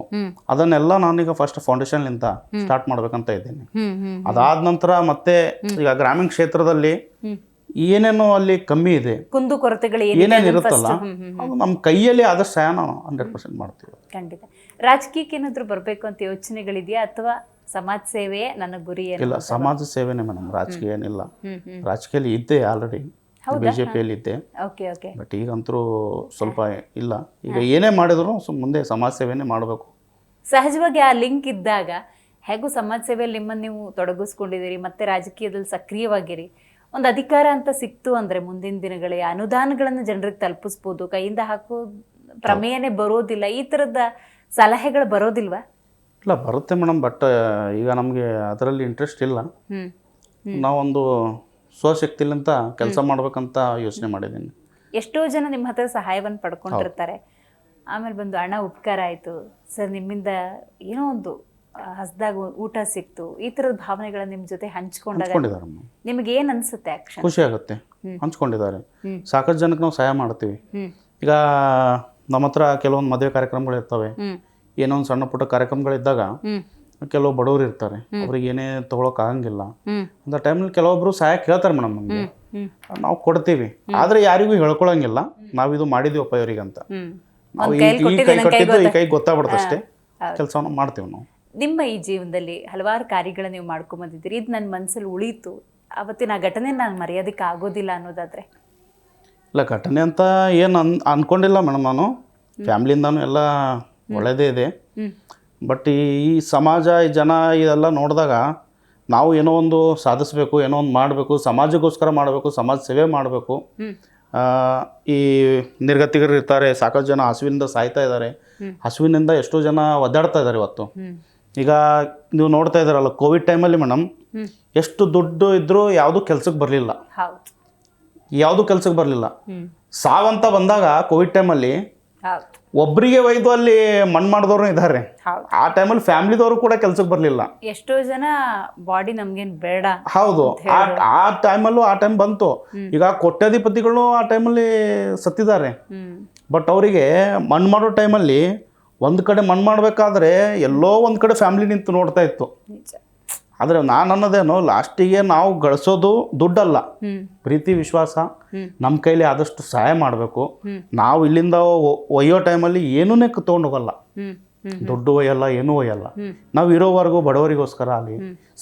ಅದನ್ನೆಲ್ಲ ನಾನೀಗ ಫಸ್ಟ್ ಫೌಂಡೇಶನ್ಲಿಂದ ಸ್ಟಾರ್ಟ್ ಮಾಡ್ಬೇಕಂತ ಇದ್ದೀನಿ. ಅದಾದ ನಂತರ ಮತ್ತೆ ಈಗ ಗ್ರಾಮೀಣ ಕ್ಷೇತ್ರದಲ್ಲಿ ಏನೇನೋ ಅಲ್ಲಿ ಕಮ್ಮಿ ಇದೆ, ಕುಂದು ಕೊರತೆಗಳು ಏನೇನು ಇರುತ್ತಲ್ಲ, ಅದು ನಮ್ಮ ಕೈಯಲ್ಲಿ ಆದಷ್ಟು ಸಹಾಯ ನಾವು 100% ಮಾಡ್ತೀವಿ. ಖಂಡಿತ. ರಾಜಕೀಯಕ್ಕೆ ಏನಾದರೂ ಬರಬೇಕು ಅಂತ ಯೋಚನೆಗಳಿದೆಯಾ, ಅಥವಾ ಸಮಾಜ ಸೇವೆಯೇ ನನ್ನ ಗುರಿ? ಇಲ್ಲ, ಸಮಾಜ ಸೇವೆನೇ ಮೇಡಮ್, ರಾಜಕೀಯ ಏನಿಲ್ಲ. ರಾಜಕೀಯದಲ್ಲಿ ಇದ್ದೆ ಆಲ್ರೆಡಿ, ಬಿಜೆಪಿಯಲ್ಲಿ ಇದ್ದೆ. ಬಟ್ ಈಗಂತರೂ ಸ್ವಲ್ಪ ಇಲ್ಲ. ಈಗ ಏನೇ ಮಾಡಿದ್ರು ಮುಂದೆ ಸಮಾಜ ಸೇವೆನೇ ಮಾಡಬೇಕು. ಸಹಜವಾಗಿ ಆ ಲಿಂಕ್ ಇದ್ದಾಗ ಹೇಗೂ ಸಮಾಜ ಸೇವೆಯಲ್ಲಿ ನಿಮ್ಮನ್ನು ನೀವು ತೊಡಗಿಸ್ಕೊಂಡಿದ್ದೀರಿ, ಮತ್ತೆ ರಾಜಕೀಯದಲ್ಲಿ ಸಕ್ರಿಯವಾಗಿರಿ. ಒಂದು ಅಧಿಕಾರ ಅಂತ ಸಿಕ್ತು ಅಂದರೆ ಮುಂದಿನ ದಿನಗಳಿಗೆ ಅನುದಾನಗಳನ್ನು ಜನರಿಗೆ ತಲುಪಿಸ್ಬೋದು, ಕೈಯಿಂದ ಹಾಕೋ ಪ್ರಮೇಯನೇ ಬರೋದಿಲ್ಲ, ಈ ಥರದ ಸಲಹೆಗಳು ಬರೋದಿಲ್ವಾ? ಇಲ್ಲ, ಬರುತ್ತೆ ಮೇಡಮ್. ಬಟ್ ಈಗ ನಮಗೆ ಅದರಲ್ಲಿ ಇಂಟ್ರೆಸ್ಟ್ ಇಲ್ಲ. ನಾವೊಂದು ಸ್ವಶಕ್ತಿಲಿಂದ ಕೆಲಸ ಮಾಡ್ಬೇಕಂತ ಯೋಚನೆ ಮಾಡಿದ್ದೀನಿ. ಎಷ್ಟೋ ಜನ ನಿಮ್ಮ ಹತ್ರ ಸಹಾಯವನ್ನು ಪಡ್ಕೊಂಡಿರ್ತಾರೆ, ಆಮೇಲೆ ಬಂದು ಹಣ ಉಪಕಾರ ಆಯಿತು ಸರ್, ನಿಮ್ಮಿಂದ ಏನೋ ಒಂದು ಹಸ್ದಾಗ ಊಟ ಸಿಕ್ತು, ಈ ಥರದ ಭಾವನೆಗಳನ್ನ ನಿಮ್ಮ ಜೊತೆ ಹಂಚ್ಕೊಂಡಾಗ ನಿಮಗೆ ಏನು ಅನಿಸುತ್ತೆ? ಖುಷಿ ಆಗುತ್ತೆ. ಹಂಚ್ಕೊಂಡಿದ್ದಾರೆ. ಸಾಕಷ್ಟು ಜನಕ್ಕೆ ನಾವು ಸಹಾಯ ಮಾಡ್ತೀವಿ. ಈಗ ನಮ್ಮ ಹತ್ರ ಕೆಲವೊಂದು ಮದುವೆ ಕಾರ್ಯಕ್ರಮಗಳು ಇರ್ತವೆ, ಏನೋ ಒಂದು ಸಣ್ಣ ಪುಟ್ಟ ಕಾರ್ಯಕ್ರಮಗಳಿದ್ದಾಗ ಕೆಲವು ಬಡವರು ಇರ್ತಾರೆ, ಅವ್ರಿಗೆ ಏನೇ ತೊಗೊಳಕ್ ಆಗಂಗಿಲ್ಲ ಅಂತ ಟೈಮಲ್ಲಿ ಕೆಲವೊಬ್ರು ಸಹಾಯ ಕೇಳ್ತಾರೆ ಮೇಡಮ್. ನಮಗೆ ನಾವು ಕೊಡ್ತೀವಿ, ಆದರೆ ಯಾರಿಗೂ ಹೇಳ್ಕೊಳಂಗಿಲ್ಲ ನಾವಿದು ಮಾಡಿದೀವಪ್ಪ ಇವ್ರಿಗಂತ. ನಾವು ಈ ಕೈ ಕೊಟ್ಟಿದ್ದು ಈ ಕೈ ಗೊತ್ತಾಗ್ಬಿಡುತ್ತೆ ಅಷ್ಟೇ, ಕೆಲಸವನ್ನು ಮಾಡ್ತೀವಿ ನಾವು. ನಿಮ್ಮ ಈ ಜೀವನದಲ್ಲಿ ಹಲವಾರು ಕಾರ್ಯಗಳನ್ನ ನೀವು ಮಾಡ್ಕೊಂಬಂದಿದ್ದೀರಿ, ಇದು ನನ್ನ ಮನಸ್ಸಲ್ಲಿ ಉಳೀತು, ಅವತ್ತಿನ ಆ ಘಟನೆ ನಾನು ಮರೆಯೋದಕ್ಕೆ ಆಗೋದಿಲ್ಲ ಅನ್ನೋದಾದ್ರೆ? ಇಲ್ಲ, ಘಟನೆ ಅಂತ ಏನು ಅನ್ಕೊಂಡಿಲ್ಲ ಮೇಡಮ್. ನಾನು ಫ್ಯಾಮ್ಲಿಯಿಂದಾನು ಎಲ್ಲ ಒಳ್ಳೆಯದೇ ಇದೆ. ಬಟ್ ಈ ಸಮಾಜ, ಈ ಜನ ಇದೆಲ್ಲ ನೋಡಿದಾಗ ನಾವು ಏನೋ ಒಂದು ಸಾಧಿಸಬೇಕು, ಏನೋ ಒಂದು ಮಾಡಬೇಕು, ಸಮಾಜಕ್ಕೋಸ್ಕರ ಮಾಡಬೇಕು, ಸಮಾಜ ಸೇವೆ ಮಾಡಬೇಕು. ಈ ನಿರ್ಗತಿಕರು ಇರ್ತಾರೆ, ಸಾಕಷ್ಟು ಜನ ಹಸುವಿನಿಂದ ಸಾಯ್ತಾ ಇದ್ದಾರೆ, ಹಸುವಿನಿಂದ ಎಷ್ಟೋ ಜನ ಒದ್ದಾಡ್ತಾ ಇದ್ದಾರೆ ಇವತ್ತು. ಈಗ ನೀವು ನೋಡ್ತಾ ಇದ್ದಾರಲ್ಲ, ಕೋವಿಡ್ ಟೈಮಲ್ಲಿ ಮೇಡಮ್ ಎಷ್ಟು ದುಡ್ಡು ಇದ್ರೂ ಯಾವುದೂ ಕೆಲ್ಸಕ್ಕೆ ಬರಲಿಲ್ಲ, ಯಾವುದೂ ಕೆಲ್ಸಕ್ಕೆ ಬರಲಿಲ್ಲ. ಸಾವಂತ ಬಂದಾಗ ಕೋವಿಡ್ ಟೈಮಲ್ಲಿ ಒಬ್ಬರಿಗೆ ಒಯ್ದು ಅಲ್ಲಿ ಮಣ್ಣು ಮಾಡಿದವರು ಇದ್ದಾರೆ. ಆ ಟೈಮಲ್ಲಿ ಫ್ಯಾಮಿಲಿದವರು ಕೂಡ ಕೆಲ್ಸಕ್ಕೆ ಬರಲಿಲ್ಲ. ಎಷ್ಟೋ ಜನ ಬಾಡಿ ನಮ್ಗೇನು ಬೇಡ. ಹೌದು, ಆ ಟೈಮಲ್ಲೂ ಆ ಟೈಮ್ ಬಂತು. ಈಗ ಕೋಟ್ಯಾಧಿಪತಿಗಳು ಆ ಟೈಮಲ್ಲಿ ಸತ್ತಿದ್ದಾರೆ. ಬಟ್ ಅವರಿಗೆ ಮಣ್ಣು ಮಾಡೋ ಟೈಮಲ್ಲಿ ಒಂದು ಕಡೆ ಮಣ್ಣು ಮಾಡಬೇಕಾದ್ರೆ ಎಲ್ಲೋ ಒಂದು ಕಡೆ ಫ್ಯಾಮಿಲಿ ನಿಂತು ನೋಡ್ತಾ ಇತ್ತು. ನಿಜ. ಆದರೆ ನಾನು ಅನ್ನೋದೇನು, ಲಾಸ್ಟಿಗೆ ನಾವು ಗಳಿಸೋದು ದುಡ್ಡಲ್ಲ, ಪ್ರೀತಿ ವಿಶ್ವಾಸ. ನಮ್ಮ ಕೈಲಿ ಆದಷ್ಟು ಸಹಾಯ ಮಾಡಬೇಕು. ನಾವು ಇಲ್ಲಿಂದ ಒಯ್ಯೋ ಟೈಮಲ್ಲಿ ಏನೂ ತೊಗೊಂಡು ಹೋಗಲ್ಲ, ದುಡ್ಡು ಒಯ್ಯಲ್ಲ, ಏನೂ ಒಯ್ಯಲ್ಲ. ನಾವು ಇರೋವರೆಗೂ ಬಡವರಿಗೋಸ್ಕರ ಅಲ್ಲಿ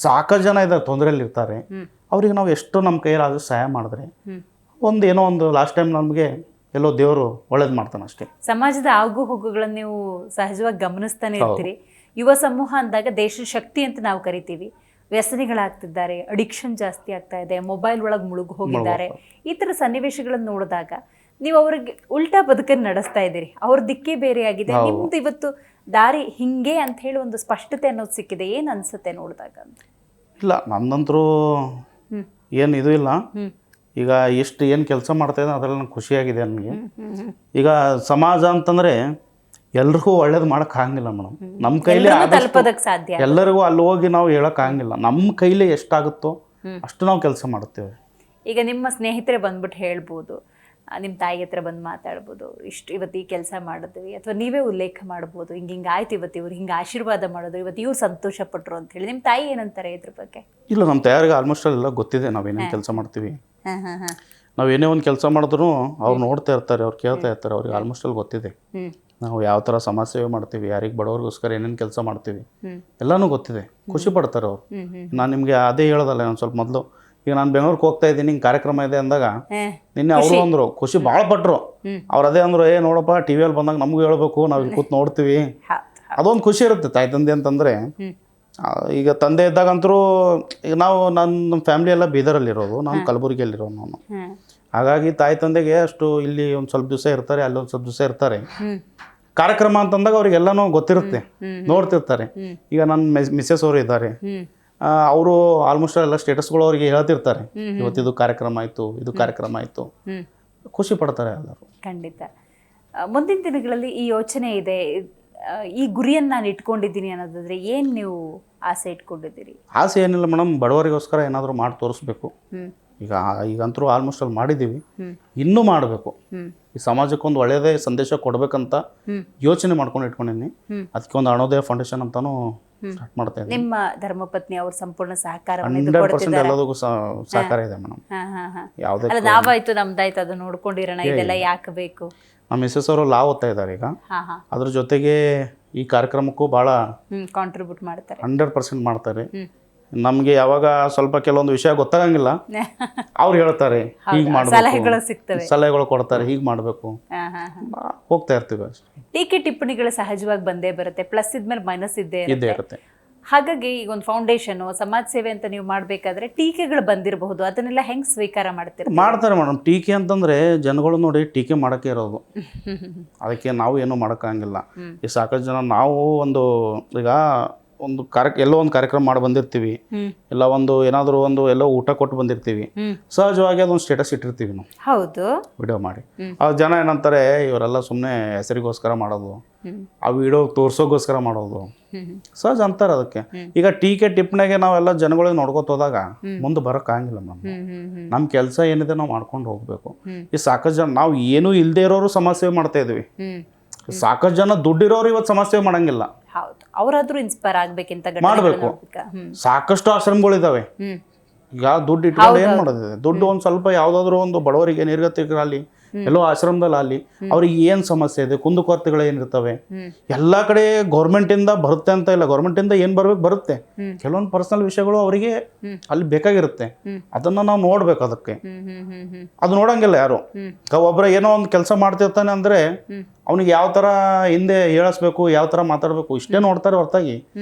ಸಾಕಷ್ಟು ಜನ ಇದ್ದಾರೆ, ತೊಂದರೆಯಲ್ಲಿ ಇರ್ತಾರೆ. ಅವ್ರಿಗೆ ನಾವು ಎಷ್ಟು ನಮ್ಮ ಕೈಯಲ್ಲಿ ಆದಷ್ಟು ಸಹಾಯ ಮಾಡಿದ್ರೆ ಏನೋ ಒಂದು ಲಾಸ್ಟ್ ಟೈಮ್ ನಮಗೆ ಎಲ್ಲೋ ದೇವರು ಒಳ್ಳೇದು ಮಾಡ್ತಾನೆ ಅಷ್ಟೇ. ಸಮಾಜದ ಆಗು ಹೋಗುಗಳನ್ನು ನೀವು ಸಹಜವಾಗಿ ಗಮನಿಸ್ತಾನೆ ಇರ್ತೀರಿ. ಯುವ ಸಮೂಹ ಅಂದಾಗ ದೇಶದ ಶಕ್ತಿ ಅಂತ ನಾವು ಕರಿತೀವಿ. ವ್ಯಸನಿಗಳಾಗ್ತಿದ್ದಾರೆ, ಅಡಿಕ್ಷನ್ ಜಾಸ್ತಿ ಆಗ್ತಾ ಇದೆ, ಮೊಬೈಲ್ ಒಳಗೆ ಮುಳುಗು ಹೋಗಿದ್ದಾರೆ. ಈ ಥರ ಸನ್ನಿವೇಶಗಳನ್ನು ನೋಡಿದಾಗ ನೀವು ಅವ್ರಿಗೆ ಉಲ್ಟಾ ಬದುಕನ್ನು ನಡೆಸ್ತಾ ಇದ್ದೀರಿ. ಅವ್ರ ದಿಕ್ಕೇ ಬೇರೆ ಆಗಿದೆ, ನಿಮ್ದು ಇವತ್ತು ದಾರಿ ಹಿಂಗೆ ಅಂತ ಹೇಳಿ ಒಂದು ಸ್ಪಷ್ಟತೆ ಅನ್ನೋದು ಸಿಕ್ಕಿದೆ. ಏನು ಅನ್ಸುತ್ತೆ ನೋಡಿದಾಗ ಅಂತ? ಇಲ್ಲ, ನನ್ನಂತರೂ ಏನು ಇದು ಇಲ್ಲ. ಈಗ ಎಷ್ಟು ಏನು ಕೆಲಸ ಮಾಡ್ತಾಯಿದ್ದೆ ಅದರಲ್ಲಿ ನಂಗೆ ಖುಷಿಯಾಗಿದೆ ನನಗೆ. ಈಗ ಸಮಾಜ ಅಂತಂದರೆ ಎಲ್ರಿಗೂ ಒಳ್ಳೇದು ಮಾಡೋಕ್ಕಾಗಿಲ್ಲ ಮೇಡಮ್. ನಮ್ಮ ಕೈಲಿ ತಲುಪೋದಕ್ಕೆ ಸಾಧ್ಯ, ಎಲ್ಲರಿಗೂ ಅಲ್ಲಿ ಹೋಗಿ ನಾವು ಹೇಳೋಕ್ಕಾಗಿಲ್ಲ. ನಮ್ಮ ಕೈಲಿ ಎಷ್ಟಾಗುತ್ತೋ ಅಷ್ಟು ನಾವು ಕೆಲಸ ಮಾಡುತ್ತೇವೆ. ಈಗ ನಿಮ್ಮ ಸ್ನೇಹಿತರೆ ಬಂದ್ಬಿಟ್ಟು ಹೇಳ್ಬೋದು, ನಿಮ್ಮ ತಾಯಿ ಹತ್ರ ಬಂದು ಮಾತಾಡ್ಬೋದು, ಇವತ್ತು ಈ ಕೆಲಸ ಮಾಡಿದ್ವಿ, ಅಥವಾ ನೀವೇ ಉಲ್ಲೇಖ ಮಾಡ್ಬೋದು, ಹಿಂಗೆ ಆಯ್ತು, ಇವತ್ತು ಇವ್ರು ಹಿಂಗೆ ಆಶೀರ್ವಾದ ಮಾಡೋದು, ಇವತ್ತು ಇವ್ರು ಸಂತೋಷ ಪಟ್ಟರು ಅಂತ ಹೇಳಿ. ನಿಮ್ಮ ತಾಯಿ ಏನಂತಾರೆ ಇದ್ರ ಬಗ್ಗೆ? ಇಲ್ಲ, ನಮ್ಮ ತಾಯಿಗೆ ಆಲ್ಮೋಸ್ಟ್ ಎಲ್ಲ ಗೊತ್ತಿದೆ ನಾವೇನೇನು ಕೆಲಸ ಮಾಡ್ತೀವಿ. ನಾವು ಏನೇ ಒಂದು ಕೆಲಸ ಮಾಡಿದ್ರು ಅವ್ರು ನೋಡ್ತಾ ಇರ್ತಾರೆ, ಅವ್ರು ಕೇಳ್ತಾ ಇರ್ತಾರೆ. ಅವ್ರಿಗೆ ಆಲ್ಮೋಸ್ಟ್ ಅಲ್ಲಿ ಗೊತ್ತಿದೆ ನಾವು ಯಾವ ಥರ ಸಮಾಜ ಸೇವೆ ಮಾಡ್ತೀವಿ, ಯಾರಿಗೆ ಬಡವ್ರಿಗೋಸ್ಕರ ಏನೇನು ಕೆಲಸ ಮಾಡ್ತೀವಿ ಎಲ್ಲನೂ ಗೊತ್ತಿದೆ. ಖುಷಿ ಪಡ್ತಾರೆ ಅವರು. ನಾನು ನಿಮಗೆ ಅದೇ ಹೇಳೋದಲ್ಲ, ನಾನು ಸ್ವಲ್ಪ ಮೊದಲು ಈಗ ನಾನು ಬೆಂಗಳೂರಿಗೆ ಹೋಗ್ತಾ ಇದ್ದೀನಿ, ಹಿಂಗೆ ಕಾರ್ಯಕ್ರಮ ಇದೆ ಅಂದಾಗ ನಿನ್ನೆ ಅವರು ಅಂದರು, ಖುಷಿ ಭಾಳ ಪಟ್ಟರು. ಅವ್ರು ಅದೇ ಅಂದರು, ನೋಡಪ್ಪ ಟಿ ವಿಯಲ್ಲಿ ಬಂದಾಗ ನಮಗೂ ಹೇಳ್ಬೇಕು, ನಾವು ಇಲ್ಲಿ ಕೂತ್ ನೋಡ್ತೀವಿ. ಅದೊಂದು ಖುಷಿ ಇರುತ್ತೆ ತಾಯಿ ತಂದೆ ಅಂತಂದರೆ. ಈಗ ತಂದೆ ಇದ್ದಾಗಂತರೂ ಈಗ ನಮ್ಮ ಫ್ಯಾಮಿಲಿ ಎಲ್ಲ ಬೀದರಲ್ಲಿರೋದು, ನಾನು ಕಲಬುರಗಿಯಲ್ಲಿರೋದು ನಾನು. ಹಾಗಾಗಿ ತಾಯಿ ತಂದೆಗೆ ಅಷ್ಟು ಇಲ್ಲಿ ಒಂದು ಸ್ವಲ್ಪ ದಿವಸ ಇರ್ತಾರೆ, ಅಲ್ಲಿ ಒಂದು ಸ್ವಲ್ಪ ದಿವಸ ಇರ್ತಾರೆ. ಕಾರ್ಯಕ್ರಮ ಅಂತಂದಾಗ ಅವ್ರಿಗೆಲ್ಲನೂ ಗೊತ್ತಿರುತ್ತೆ, ನೋಡ್ತಿರ್ತಾರೆ. ಈಗ ನನ್ನ ಮಿಸ್ಸಸ್ ಅವರು ಇದ್ದಾರೆ, ಅವರು ಆಲ್ಮೋಸ್ಟ್ ಎಲ್ಲ ಸ್ಟೇಟಸ್ಗಳು ಅವ್ರಿಗೆ ಹೇಳ್ತಿರ್ತಾರೆ, ಇವತ್ತಿದು ಕಾರ್ಯಕ್ರಮ ಆಯಿತು, ಇದು ಕಾರ್ಯಕ್ರಮ ಆಯಿತು. ಖುಷಿ ಪಡ್ತಾರೆ ಎಲ್ಲರೂ. ಖಂಡಿತ. ಮುಂದಿನ ದಿನಗಳಲ್ಲಿ ಈ ಯೋಚನೆ ಇದೆ, ಈ ಗುರಿಯನ್ನು ನಾನು ಇಟ್ಕೊಂಡಿದ್ದೀನಿ ಅನ್ನೋದಾದ್ರೆ ಏನು ನೀವು ಆಸೆ ಇಟ್ಕೊಂಡಿದ್ದೀರಿ? ಆಸೆ ಏನಿಲ್ಲ ಮೇಡಮ್, ಬಡವರಿಗೋಸ್ಕರ ಏನಾದರೂ ಮಾಡಿ ತೋರಿಸ್ಬೇಕು. ಈಗಂತರೂ ಆಲ್ಮೋಸ್ಟ್ ಅಲ್ಲಿ ಮಾಡಿದ್ದೀವಿ, ಇನ್ನೂ ಮಾಡಬೇಕು. ಈ ಸಮಾಜಕ್ಕೊಂದು ಒಳ್ಳೆಯದೇ ಸಂದೇಶ ಕೊಡಬೇಕಂತ ಯೋಚನೆ ಮಾಡ್ಕೊಂಡು ಇಟ್ಕೊಂಡಿನಿ. ಅದಕ್ಕೆ ಒಂದು ಅರುಣೋದಯ ಫೌಂಡೇಶನ್ ಅಂತಾನು ಸ್ಟಾರ್ಟ್ ಮಾಡ್ತಾ ಇದ್ದೀನಿ. ನಿಮ್ಮ ಧರ್ಮಪತ್ನಿ ಅವ್ರ ಸಂಪೂರ್ಣ ಸಹಕಾರ 100% ಎಲ್ಲದಕ್ಕೂ ಸಹಕಾರ ಇದೆ ಮೇಡಮ್. ಯಾವುದೇ ನಾವಾಯ್ತು ನಮ್ದಾಯ್ತು ಅದು ನೋಡ್ಕೊಂಡಿರೋಣ, ಇದೆಲ್ಲ ಯಾಕೆ ಬೇಕು. ನಮ್ಮ ಮಿಸ್ಸಸ್ ಅವರು ಲಾ ಓದ್ತಾ ಇದ್ದಾರೆ ಈಗ, ಅದ್ರ ಜೊತೆಗೆ ಈ ಕಾರ್ಯಕ್ರಮಕ್ಕೂ ಭಾಳ ಕಾಂಟ್ರಿಬ್ಯೂಟ್ ಮಾಡ್ತಾರೆ, 100% ಮಾಡ್ತಾರೆ. ನಮಗೆ ಯಾವಾಗ ಸ್ವಲ್ಪ ಕೆಲವೊಂದು ವಿಷಯ ಗೊತ್ತಾಗಂಗಿಲ್ಲ, ಅವ್ರು ಹೇಳ್ತಾರೆ ಹೀಗೆ ಮಾಡಬೇಕು, ಸಲಹೆಗಳು ಕೊಡ್ತಾರೆ, ಹೀಗೆ ಮಾಡಬೇಕು, ಹೋಗ್ತಾ ಇರ್ತೀವಿ ಅಷ್ಟೇ. ಟೀಕೆ ಟಿಪ್ಪಣಿಗಳು ಸಹಜವಾಗಿ ಬಂದೇ ಬರುತ್ತೆ, ಪ್ಲಸ್ ಇದ್ಮೇಲೆ ಮೈನಸ್ ಇದ್ದೇ ಇರುತ್ತೆ. ಹಾಗಾಗಿ ಈಗ ಒಂದು ಫೌಂಡೇಶನ್ ಸಮಾಜ ಸೇವೆ ಅಂತ ನೀವು ಮಾಡಬೇಕಾದ್ರೆ ಟೀಕೆಗಳು ಬಂದಿರಬಹುದು, ಅದನ್ನೆಲ್ಲ ಹೆಂಗೆ ಸ್ವೀಕಾರ ಮಾಡ್ತಾರೆ ಮೇಡಮ್. ಟೀಕೆ ಅಂತಂದ್ರೆ ಜನಗಳು ನೋಡಿ ಟೀಕೆ ಮಾಡೋಕ್ಕೆ ಇರೋದು, ಅದಕ್ಕೆ ನಾವು ಏನೂ ಮಾಡೋಕ್ಕಾಗಿಲ್ಲ. ಈ ಸಾಕಷ್ಟು ಜನ ನಾವು ಈಗ ಒಂದು ಎಲ್ಲೋ ಒಂದು ಕಾರ್ಯಕ್ರಮ ಮಾಡಿ ಬಂದಿರ್ತೀವಿ, ಇಲ್ಲ ಏನಾದರೂ ಎಲ್ಲೋ ಊಟ ಕೊಟ್ಟು ಬಂದಿರ್ತೀವಿ, ಸಹಜವಾಗಿ ಅದೊಂದು ಸ್ಟೇಟಸ್ ಇಟ್ಟಿರ್ತೀವಿ ನಾವು, ಹೌದು, ವಿಡಿಯೋ ಮಾಡಿ. ಆ ಜನ ಏನಂತಾರೆ, ಇವರೆಲ್ಲ ಸುಮ್ಮನೆ ಹೆಸರಿಗೋಸ್ಕರ ಮಾಡೋದು, ಆ ವಿಡಿಯೋ ತೋರ್ಸೋಗೋಸ್ಕರ ಮಾಡೋದು, ಸಹಜ ಅಂತಾರೆ ಅದಕ್ಕೆ. ಈಗ ಟೀಕೆ ಟಿಪ್ಪಣಿಗೆ ನಾವೆಲ್ಲ ಜನಗಳಿಗೆ ನೋಡ್ಕೊತ ಹೋದಾಗ ಮುಂದೆ ಬರೋಕ್ಕಾಗಿಲ್ಲ ನಮ್ಗೆ. ನಮ್ಮ ಕೆಲಸ ಏನಿದೆ ನಾವು ಮಾಡ್ಕೊಂಡು ಹೋಗ್ಬೇಕು. ಈ ಸಾಕಷ್ಟು ಜನ ನಾವು ಏನೂ ಇಲ್ಲದೆ ಇರೋರು ಸಮಾಜ ಸೇವೆ ಮಾಡ್ತಾ ಇದ್ವಿ, ಸಾಕಷ್ಟು ಜನ ದುಡ್ಡಿರೋರು ಇವತ್ತು ಸಮಾಜ ಸೇವೆ ಮಾಡಂಗಿಲ್ಲ. ಅವರಾದ್ರೂ ಇನ್ಸ್ಪೈರ್ ಆಗ್ಬೇಕಿಂತ ಮಾಡಬೇಕು. ಸಾಕಷ್ಟು ಆಶ್ರಮಗಳಿದಾವೆ. ಈಗ ದುಡ್ಡು ಇಟ್ಕೊಂಡು ಏನು ಮಾಡೋದಿದೆ, ದುಡ್ಡು ಒಂದು ಸ್ವಲ್ಪ ಯಾವುದಾದ್ರೂ ಒಂದು ಬಡವರಿಗೆ ನಿರ್ಗತಿಕರಲ್ಲಿ ಎಲ್ಲೋ ಆಶ್ರಮದಲ್ಲಿ ಅಲ್ಲಿ ಅವ್ರಿಗೆ ಏನು ಸಮಸ್ಯೆ ಇದೆ, ಕುಂದುಕೊರತೆಗಳು ಏನಿರ್ತವೆ, ಎಲ್ಲ ಕಡೆ ಗೌರ್ಮೆಂಟಿಂದ ಬರುತ್ತೆ ಅಂತ ಇಲ್ಲ, ಗೌರ್ಮೆಂಟಿಂದ ಏನು ಬರ್ಬೇಕು ಬರುತ್ತೆ. ಕೆಲವೊಂದು ಪರ್ಸನಲ್ ವಿಷಯಗಳು ಅವರಿಗೆ ಅಲ್ಲಿ ಬೇಕಾಗಿರುತ್ತೆ, ಅದನ್ನ ನಾವು ನೋಡ್ಬೇಕು. ಅದಕ್ಕೆ ಅದು ನೋಡಂಗಿಲ್ಲ ಯಾರು. ಒಬ್ಬರ ಏನೋ ಒಂದು ಕೆಲಸ ಮಾಡ್ತಿರ್ತಾನೆ ಅಂದ್ರೆ ಅವನಿಗೆ ಯಾವ ಥರ ಹಿಂದೆ ಹೇಳಿಸ್ಬೇಕು, ಯಾವ ಥರ ಮಾತಾಡಬೇಕು, ಇಷ್ಟೇ ನೋಡ್ತಾರೆ ಹೊರತಾಗಿ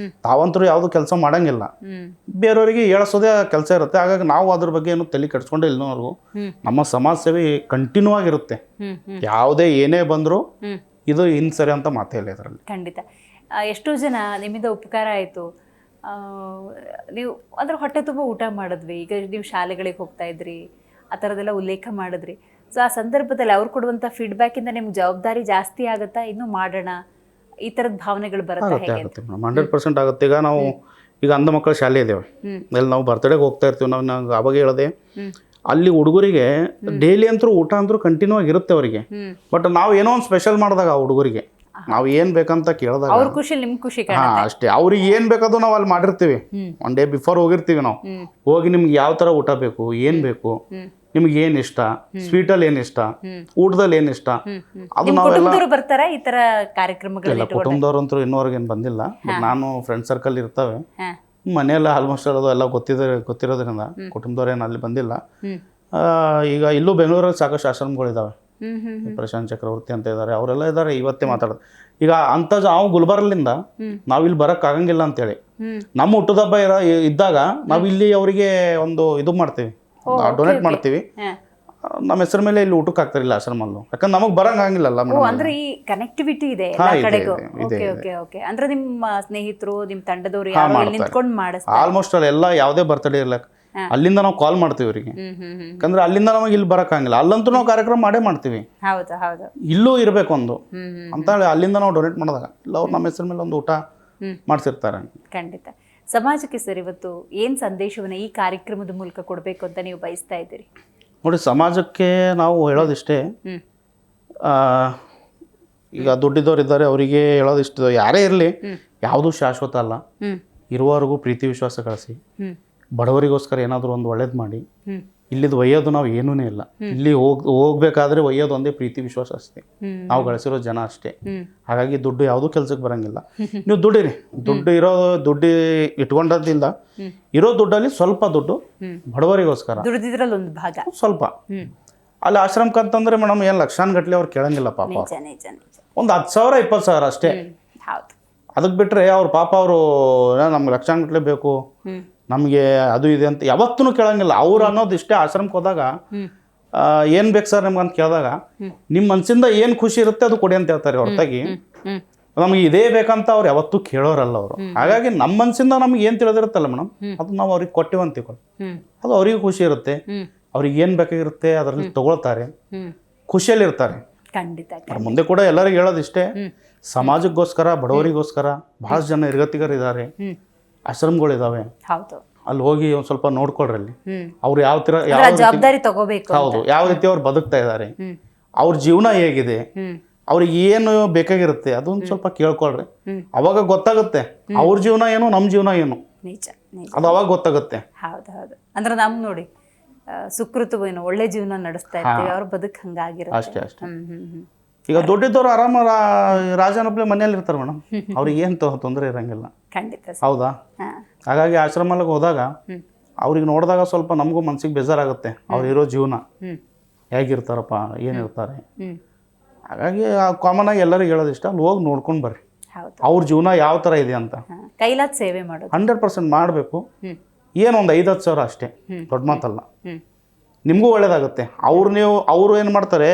ತಾವಂತರೂ ಯಾವುದು ಕೆಲಸ ಮಾಡಂಗಿಲ್ಲ. ಬೇರೆಯವರಿಗೆ ಹೇಳಿಸೋದೇ ಕೆಲಸ ಇರುತ್ತೆ. ಹಾಗಾಗಿ ನಾವು ಅದ್ರ ಬಗ್ಗೆ ಏನು ತಲೆ ಕೆಡ್ಸ್ಕೊಂಡೆ ಇಲ್ಲವರೆಗೂ ನಮ್ಮ ಸಮಾಜ ಸೇವೆ ಕಂಟಿನ್ಯೂ ಆಗಿರುತ್ತೆ. ಯಾವುದೇ ಏನೇ ಬಂದರೂ ಇದು ಇನ್ ಸರಿ ಅಂತ ಮಾತೇ ಇಲ್ಲ ಇದರಲ್ಲಿ. ಖಂಡಿತ. ಎಷ್ಟೋ ಜನ ನಿಮ್ಮಿಂದ ಉಪಕಾರ ಆಯಿತು, ನೀವು ಅಂದ್ರೆ ಹೊಟ್ಟೆ ತುಂಬ ಊಟ ಮಾಡಿದ್ವಿ, ಈಗ ನೀವು ಶಾಲೆಗಳಿಗೆ ಹೋಗ್ತಾ ಇದ್ರಿ, ಆ ಥರದ್ದೆಲ್ಲ ಉಲ್ಲೇಖ ಮಾಡಿದ್ರಿ. ಸೊ ಆ ಸಂದರ್ಭದಲ್ಲಿ ಅವ್ರು ಕೊಡುವಂಥ ಫೀಡ್ಬ್ಯಾಕಿಂದ ನಿಮ್ಗೆ ಜವಾಬ್ದಾರಿ ಜಾಸ್ತಿ ಆಗುತ್ತಾ, ಇನ್ನೂ ಮಾಡೋಣ ಈ ಥರದ ಭಾವನೆಗಳು ಬರುತ್ತೆ? 100% ಆಗುತ್ತೆ. ಈಗ ನಾವು ಅಂಧ ಮಕ್ಕಳ ಶಾಲೆ ಇದ್ದೇವೆ, ಅಲ್ಲಿ ನಾವು ಬರ್ತಡೇಗೆ ಹೋಗ್ತಾ ಇರ್ತೀವಿ. ನಾವು ಅವಾಗ ಹೇಳಿದೆ, ಅಲ್ಲಿ ಹುಡುಗರಿಗೆ ಡೈಲಿ ಅಂತೂ ಊಟ ಅಂತೂ ಕಂಟಿನ್ಯೂ ಆಗಿರುತ್ತೆ ಅವರಿಗೆ. ಬಟ್ ನಾವು ಏನೋ ಒಂದು ಸ್ಪೆಷಲ್ ಮಾಡಿದಾಗ ಆ ಹುಡುಗರಿಗೆ ನಾವು ಏನು ಬೇಕಂತ ಕೇಳಿದಾಗ ಅವ್ರ ಖುಷಿ ನಿಮ್ ಖುಷಿ ಹಾಂ ಅಷ್ಟೇ, ಅವ್ರಿಗೆ ಏನು ಬೇಕದು ನಾವು ಅಲ್ಲಿ ಮಾಡಿರ್ತೀವಿ. ಒನ್ ಡೇ ಬಿಫೋರ್ ಹೋಗಿರ್ತೀವಿ ನಾವು, ಹೋಗಿ ನಿಮ್ಗೆ ಯಾವ ಥರ ಊಟ ಬೇಕು, ಏನು ಬೇಕು, ನಿಮ್ಗೆ ಏನು ಇಷ್ಟ, ಸ್ವೀಟಲ್ಲಿ ಏನು ಇಷ್ಟ, ಊಟದಲ್ಲಿ ಏನು ಇಷ್ಟ, ಅದು ನಾವೆಲ್ಲ ಕುಟುಂಬದವರು ಬರ್ತಾರ ಈ ತರ ಕಾರ್ಯಕ್ರಮಗಳು? ಕುಟುಂಬದವ್ರಂತೂ ಇನ್ನೂವರೆಗೆ ಏನು ಬಂದಿಲ್ಲ. ನಾನು ಫ್ರೆಂಡ್ ಸರ್ಕಲ್ ಇರ್ತವೆ, ಮನೆಯಲ್ಲ ಆಲ್ಮೋಸ್ಟ್ ಅದು ಎಲ್ಲ ಗೊತ್ತಿರೋದ್ರಿಂದ ಕುಟುಂಬದವ್ರೇನು ಅಲ್ಲಿ ಬಂದಿಲ್ಲ. ಈಗ ಇಲ್ಲೂ ಬೆಂಗಳೂರಲ್ಲಿ ಸಾಕಷ್ಟು ಆಶ್ರಮಗಳಿದ್ದಾವೆ. ಪ್ರಶಾಂತ್ ಚಕ್ರವರ್ತಿ ಅಂತ ಇದ್ದಾರೆ, ಅವರೆಲ್ಲ ಇದ್ದಾರೆ. ಇವತ್ತೇ ಮಾತಾಡೋದು ಈಗ ಅಂತ ನಾವು ಗುಲ್ಬರ್ಗಲಿಂದ ನಾವು ಇಲ್ಲಿ ಬರಕ್ ಆಗಂಗಿಲ್ಲ ಅಂತೇಳಿ ನಮ್ಮ ಹುಟ್ಟುದಬ್ಬ ಇದ್ದಾಗ ನಾವು ಇಲ್ಲಿ ಅವರಿಗೆ ಒಂದು ಇದು ಮಾಡ್ತೀವಿ, ಡೊನೇಟ್ ಮಾಡ್ತೀವಿ. ನಮ್ಮ ಹೆಸರ ಮೇಲೆ ಇಲ್ಲಿ ಊಟಕ್ಕೆ ಆಗ್ತಾರಿಲ್ಲ ಆಶ್ರಮಲ್ಲೂ, ಯಾಕಂದ್ರೆ ನಮಗೆ ಬರಂಗ ಆಗಿಲ್ಲಲ್ಲ. ಅಂದ್ರೆ ಈ ಕನೆಕ್ಟಿವಿಟಿ ಇದೆ ಎಲ್ಲಾ ಕಡೆಗೂ. Okay okay okay. ಅಂದ್ರೆ ನಿಮ್ಮ ಸ್ನೇಹಿತರು, ನಿಮ್ಮ ತಂಡದವರು ಯಾರು ಇಲ್ಲಿ ನಿಂತ್ಕೊಂಡು ಮಾಡಿಸ್ತಾರೆ? ಆಲ್ಮೋಸ್ಟ್ ಎಲ್ಲ ಯಾವುದೇ ಬರ್ತಡೇ ಇರ್ಲಕ್ಕ ಅಲ್ಲಿಂದ ನಾವು ಕಾಲ್ ಮಾಡ್ತೀವಿ ಅವರಿಗೆ, ಯಾಕಂದ್ರೆ ಅಲ್ಲಿಂದ ನಮಗೆ ಇಲ್ಲಿ ಬರೋಕ್ಕಾಗಿಲ್ಲ. ಅಲ್ಲಂತೂ ನಾವು ಕಾರ್ಯಕ್ರಮ ಮಾಡೇ ಮಾಡ್ತೀವಿ. ಹೌದು ಹೌದು. ಇಲ್ಲೂ ಇರಬೇಕು ಒಂದು ಅಂತ ಹೇಳಿ ಅಲ್ಲಿಂದ ನಾವು ಡೊನೇಟ್ ಮಾಡಿದಾಗ ಇಲ್ಲ ಅವ್ರು ನಮ್ಮ ಹೆಸರ ಮೇಲೆ ಒಂದು ಊಟ ಮಾಡಿಸಿರ್ತಾರೆ. ಖಂಡಿತ. ಸಮಾಜಕ್ಕೆ ಸರ್ ಇವತ್ತು ಏನು ಸಂದೇಶವನ್ನು ಈ ಕಾರ್ಯಕ್ರಮದ ಮೂಲಕ ಕೊಡಬೇಕು ಅಂತ ನೀವು ಬಯಸ್ತಾ ಇದ್ದೀರಿ? ನೋಡಿ, ಸಮಾಜಕ್ಕೆ ನಾವು ಹೇಳೋದಿಷ್ಟೇ, ಈಗ ದುಡ್ಡಿದ್ದವ್ರು ಇದ್ದಾರೆ ಅವರಿಗೆ ಹೇಳೋದಿಷ್ಟು, ಯಾರೇ ಇರಲಿ ಯಾವುದೂ ಶಾಶ್ವತ ಅಲ್ಲ. ಇರುವವರೆಗೂ ಪ್ರೀತಿ ವಿಶ್ವಾಸ ಕಳಿಸಿ, ಬಡವರಿಗೋಸ್ಕರ ಏನಾದರೂ ಒಂದು ಒಳ್ಳೇದು ಮಾಡಿ. ಇಲ್ಲಿದ್ದು ಒಯ್ಯೋದು ನಾವು ಏನೂ ಇಲ್ಲ. ಇಲ್ಲಿ ಹೋಗ್ಬೇಕಾದ್ರೆ ಒಯ್ಯೋದು ಒಂದೇ ಪ್ರೀತಿ ವಿಶ್ವಾಸ ಅಷ್ಟೇ, ನಾವು ಗಳಿಸಿರೋ ಜನ ಅಷ್ಟೇ. ಹಾಗಾಗಿ ದುಡ್ಡು ಯಾವುದೂ ಕೆಲ್ಸಕ್ಕೆ ಬರಂಗಿಲ್ಲ. ನೀವು ದುಡ್ಡಿರಿ, ದುಡ್ಡು ಇಟ್ಕೊಂಡದ್ದಿಲ್ಲ, ಇರೋ ದುಡ್ಡಲ್ಲಿ ಸ್ವಲ್ಪ ದುಡ್ಡು ಬಡವರಿಗೋಸ್ಕರ ದುಡ್ದಿದ್ರಲ್ಲಿ ಒಂದು ಭಾಗ ಸ್ವಲ್ಪ. ಅಲ್ಲಿ ಆಶ್ರಮಕ್ಕೆ ಅಂತಂದ್ರೆ ಮೇಡಮ್ ಏನು ಲಕ್ಷಾನುಗಟ್ಲೆ ಅವ್ರು ಕೇಳಂಗಿಲ್ಲ ಪಾಪ. ಒಂದು 10,000 20,000 ಅಷ್ಟೇ. ಅದಕ್ಕೆ ಬಿಟ್ಟರೆ ಅವ್ರ ಪಾಪ ಅವರು ನಮ್ಗೆ ಲಕ್ಷಾನುಗಟ್ಲೆ ಬೇಕು, ನಮಗೆ ಅದು ಇದೆ ಅಂತ ಯಾವತ್ತೂ ಕೇಳಂಗಿಲ್ಲ. ಅವ್ರು ಅನ್ನೋದು ಇಷ್ಟೇ, ಆಶ್ರಮಕ್ಕೆ ಹೋದಾಗ ಏನು ಬೇಕು ಸರ್ ನಿಮ್ಗೆ ಅಂತ ಕೇಳಿದಾಗ ನಿಮ್ಮ ಮನಸ್ಸಿಂದ ಏನು ಖುಷಿ ಇರುತ್ತೆ ಅದು ಕೊಡಿ ಅಂತ ಹೇಳ್ತಾರೆ ಹೊರತಾಗಿ ನಮಗೆ ಇದೇ ಬೇಕಂತ ಅವ್ರು ಯಾವತ್ತೂ ಕೇಳೋರಲ್ಲ ಅವರು. ಹಾಗಾಗಿ ನಮ್ಮ ಮನಸ್ಸಿಂದ ನಮ್ಗೆ ಏನು ತಿಳಿದಿರುತ್ತಲ್ಲ ಮೇಡಮ್, ಅದು ನಾವು ಅವ್ರಿಗೆ ಕೊಟ್ಟಿವಂತ ತಿಳ್ಕೊಳ್ಳಿ, ಅದು ಅವ್ರಿಗೂ ಖುಷಿ ಇರುತ್ತೆ. ಅವ್ರಿಗೆ ಏನು ಬೇಕಾಗಿರುತ್ತೆ ಅದರಲ್ಲಿ ತಗೊಳ್ತಾರೆ, ಖುಷಿಯಲ್ಲಿ ಇರ್ತಾರೆ. ಖಂಡಿತ. ಮುಂದೆ ಕೂಡ ಎಲ್ಲರಿಗೂ ಹೇಳೋದಿಷ್ಟೇ, ಸಮಾಜಕ್ಕೋಸ್ಕರ ಬಡವರಿಗೋಸ್ಕರ ಬಹಳಷ್ಟು ಜನ ನಿರ್ಗತಿಕರಿದ್ದಾರೆ, ಆಶ್ರಮಗಳಿದಾವೆ. ಅಲ್ಲಿ ಹೋಗಿ ಒಂದು ಸ್ವಲ್ಪ ನೋಡ್ಕೊಳ್ರಿ. ಅಲ್ಲಿ ಅವ್ರು ಯಾವ ತರ ಜವಾಬ್ದಾರಿ ತಗೋಬೇಕು. ಹೌದು, ಯಾವ ರೀತಿ ಅವ್ರು ಬದುಕ್ತಾ ಇದ್ದಾರೆ, ಅವ್ರ ಜೀವನ ಹೇಗಿದೆ, ಅವ್ರಿಗೆ ಏನು ಬೇಕಾಗಿರುತ್ತೆ ಅದೊಂದು ಸ್ವಲ್ಪ ಕೇಳ್ಕೊಳ್ರಿ. ಅವಾಗ ಗೊತ್ತಾಗುತ್ತೆ ಅವ್ರ ಜೀವನ ಏನು, ನಮ್ಮ ಜೀವನ ಏನು, ಅದು ಅವಾಗ ಗೊತ್ತಾಗುತ್ತೆ. ಹೌದು ಹೌದು. ಅಂದ್ರೆ ನಮ್ ನೋಡಿ ಸುಕೃತವೇನು ಒಳ್ಳೆ ಜೀವನ ನಡೆಸ್ತಾ ಇರ್ತೀವಿ, ಅವ್ರ ಬದುಕು ಹಂಗಾಗಿರುತ್ತೆ ಅಷ್ಟೇ ಅಷ್ಟೇ. ಈಗ ದುಡ್ಡಿದ್ದವ್ರು ಆರಾಮ ರಾಜನೊಬ್ಳೆ ಮನೆಯಲ್ಲಿ ಇರ್ತಾರೆ ಮೇಡಮ್, ಅವ್ರಿಗೆ ಏನು ತೊಂದರೆ ಇರಂಗಿಲ್ಲ. ಖಂಡಿತ. ಹೌದಾ? ಹಾಗಾಗಿ ಆಶ್ರಮಕ್ಕೆ ಹೋದಾಗ ಅವ್ರಿಗೆ ನೋಡಿದಾಗ ಸ್ವಲ್ಪ ನಮಗೂ ಮನ್ಸಿಗೆ ಬೇಜಾರಾಗುತ್ತೆ, ಅವ್ರು ಇರೋ ಜೀವನ ಹೇಗಿರ್ತಾರಪ್ಪ, ಏನಿರ್ತಾರೆ. ಹಾಗಾಗಿ ಕಾಮನ್ ಆಗಿ ಎಲ್ಲರಿಗೂ ಹೇಳೋದಿಷ್ಟ, ಅಲ್ಲಿ ಹೋಗಿ ನೋಡ್ಕೊಂಡು ಬರ್ರಿ ಅವ್ರ ಜೀವನ ಯಾವ ಥರ ಇದೆ ಅಂತ. ಕೈಲಾದ ಸೇವೆ ಮಾಡೋದು 100% ಮಾಡಬೇಕು. ಏನು ಒಂದು 5-10 ಸಾವಿರ ಅಷ್ಟೇ, ದೊಡ್ಡ ಮಾತಲ್ಲ. ನಿಮಗೂ ಒಳ್ಳೇದಾಗುತ್ತೆ. ಅವರು ಏನು ಮಾಡ್ತಾರೆ,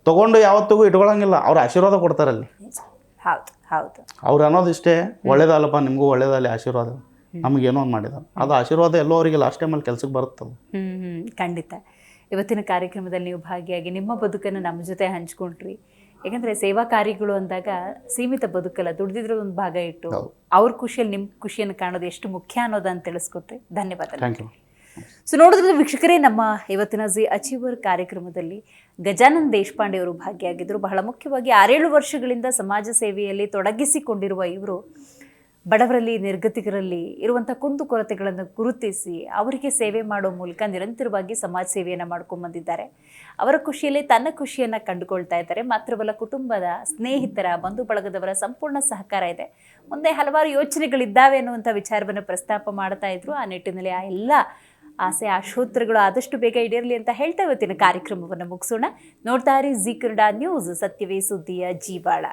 ತಗೊಂಡು ಯಾವತ್ತಿಗೂ ಇಟ್ಕೊಳಂಗಿಲ್ಲ, ಅವ್ರ ಆಶೀರ್ವಾದ ಕೊಡ್ತಾರೆ ಅಲ್ಲಿ. ಅವ್ರು ಅನ್ನೋದಿಷ್ಟೇ, ಒಳ್ಳೇದಲ್ಲಪ್ಪ ನಿಮಗೂ ಒಳ್ಳೇದಲ್ಲಿ ಆಶೀರ್ವಾದ, ನಮಗೇನೋ ಒಂದು ಮಾಡಿದ್ದಾರೆ, ಅದು ಆಶೀರ್ವಾದ ಎಲ್ಲೋ ಅವರಿಗೆ ಲಾಸ್ಟ್ ಟೈಮಲ್ಲಿ ಕೆಲ್ಸಕ್ಕೆ ಬರುತ್ತದು. ಖಂಡಿತ. ಇವತ್ತಿನ ಕಾರ್ಯಕ್ರಮದಲ್ಲಿ ನೀವು ಭಾಗಿಯಾಗಿ ನಿಮ್ಮ ಬದುಕನ್ನು ನಮ್ಮ ಜೊತೆ ಹಂಚ್ಕೊಂಡ್ರಿ. ಯಾಕಂದರೆ ಸೇವಾ ಕಾರ್ಯಗಳು ಅಂದಾಗ ಸೀಮಿತ ಬದುಕಲ್ಲ, ದುಡ್ದಿದ್ರೆ ಒಂದು ಭಾಗ ಇಟ್ಟು ಅವ್ರ ಖುಷಿಯಲ್ಲಿ ನಿಮ್ಮ ಖುಷಿಯನ್ನು ಕಾಣೋದು ಎಷ್ಟು ಮುಖ್ಯ ಅನ್ನೋದನ್ನು ತಿಳಿಸ್ಕೊಟ್ರಿ. ಧನ್ಯವಾದ. Thank you. ಸೊ ನೋಡಿದ್ರೆ ವೀಕ್ಷಕರೇ, ನಮ್ಮ ಇವತ್ತಿನ ಜಿ ಅಚೀವರ್ ಕಾರ್ಯಕ್ರಮದಲ್ಲಿ ಗಜಾನನ್ ದೇಶಪಾಂಡೆ ಅವರು ಭಾಗಿಯಾಗಿದ್ದರು. ಬಹಳ ಮುಖ್ಯವಾಗಿ 6-7 ವರ್ಷಗಳಿಂದ ಸಮಾಜ ಸೇವೆಯಲ್ಲಿ ತೊಡಗಿಸಿಕೊಂಡಿರುವ ಇವರು ಬಡವರಲ್ಲಿ, ನಿರ್ಗತಿಕರಲ್ಲಿ ಇರುವಂಥ ಕುಂದುಕೊರತೆಗಳನ್ನು ಗುರುತಿಸಿ ಅವರಿಗೆ ಸೇವೆ ಮಾಡೋ ಮೂಲಕ ನಿರಂತರವಾಗಿ ಸಮಾಜ ಸೇವೆಯನ್ನು ಮಾಡ್ಕೊಂಡು ಬಂದಿದ್ದಾರೆ. ಅವರ ಖುಷಿಯಲ್ಲಿ ತನ್ನ ಖುಷಿಯನ್ನು ಕಂಡುಕೊಳ್ತಾ ಇದ್ದಾರೆ. ಮಾತ್ರವಲ್ಲ, ಕುಟುಂಬದ, ಸ್ನೇಹಿತರ, ಬಂಧು ಬಳಗದವರ ಸಂಪೂರ್ಣ ಸಹಕಾರ ಇದೆ. ಮುಂದೆ ಹಲವಾರು ಯೋಚನೆಗಳಿದ್ದಾವೆ ಅನ್ನುವಂಥ ವಿಚಾರವನ್ನು ಪ್ರಸ್ತಾಪ ಮಾಡ್ತಾ ಇದ್ರು. ಆ ನಿಟ್ಟಿನಲ್ಲಿ ಆ ಎಲ್ಲ ಆಸೆ, ಆಶೋತ್ತರಗಳು ಆದಷ್ಟು ಬೇಗ ಈಡೇರಲಿ ಅಂತ ಹೇಳ್ತಾ ಇವತ್ತಿನ ಕಾರ್ಯಕ್ರಮವನ್ನು ಮುಗಿಸೋಣ. ನೋಡ್ತಾ ಇರಿ ಜಿ ಕನ್ನಡ ನ್ಯೂಸ್, ಸತ್ಯವೇ ಸುದ್ದಿಯ ಜೀವಾಳ.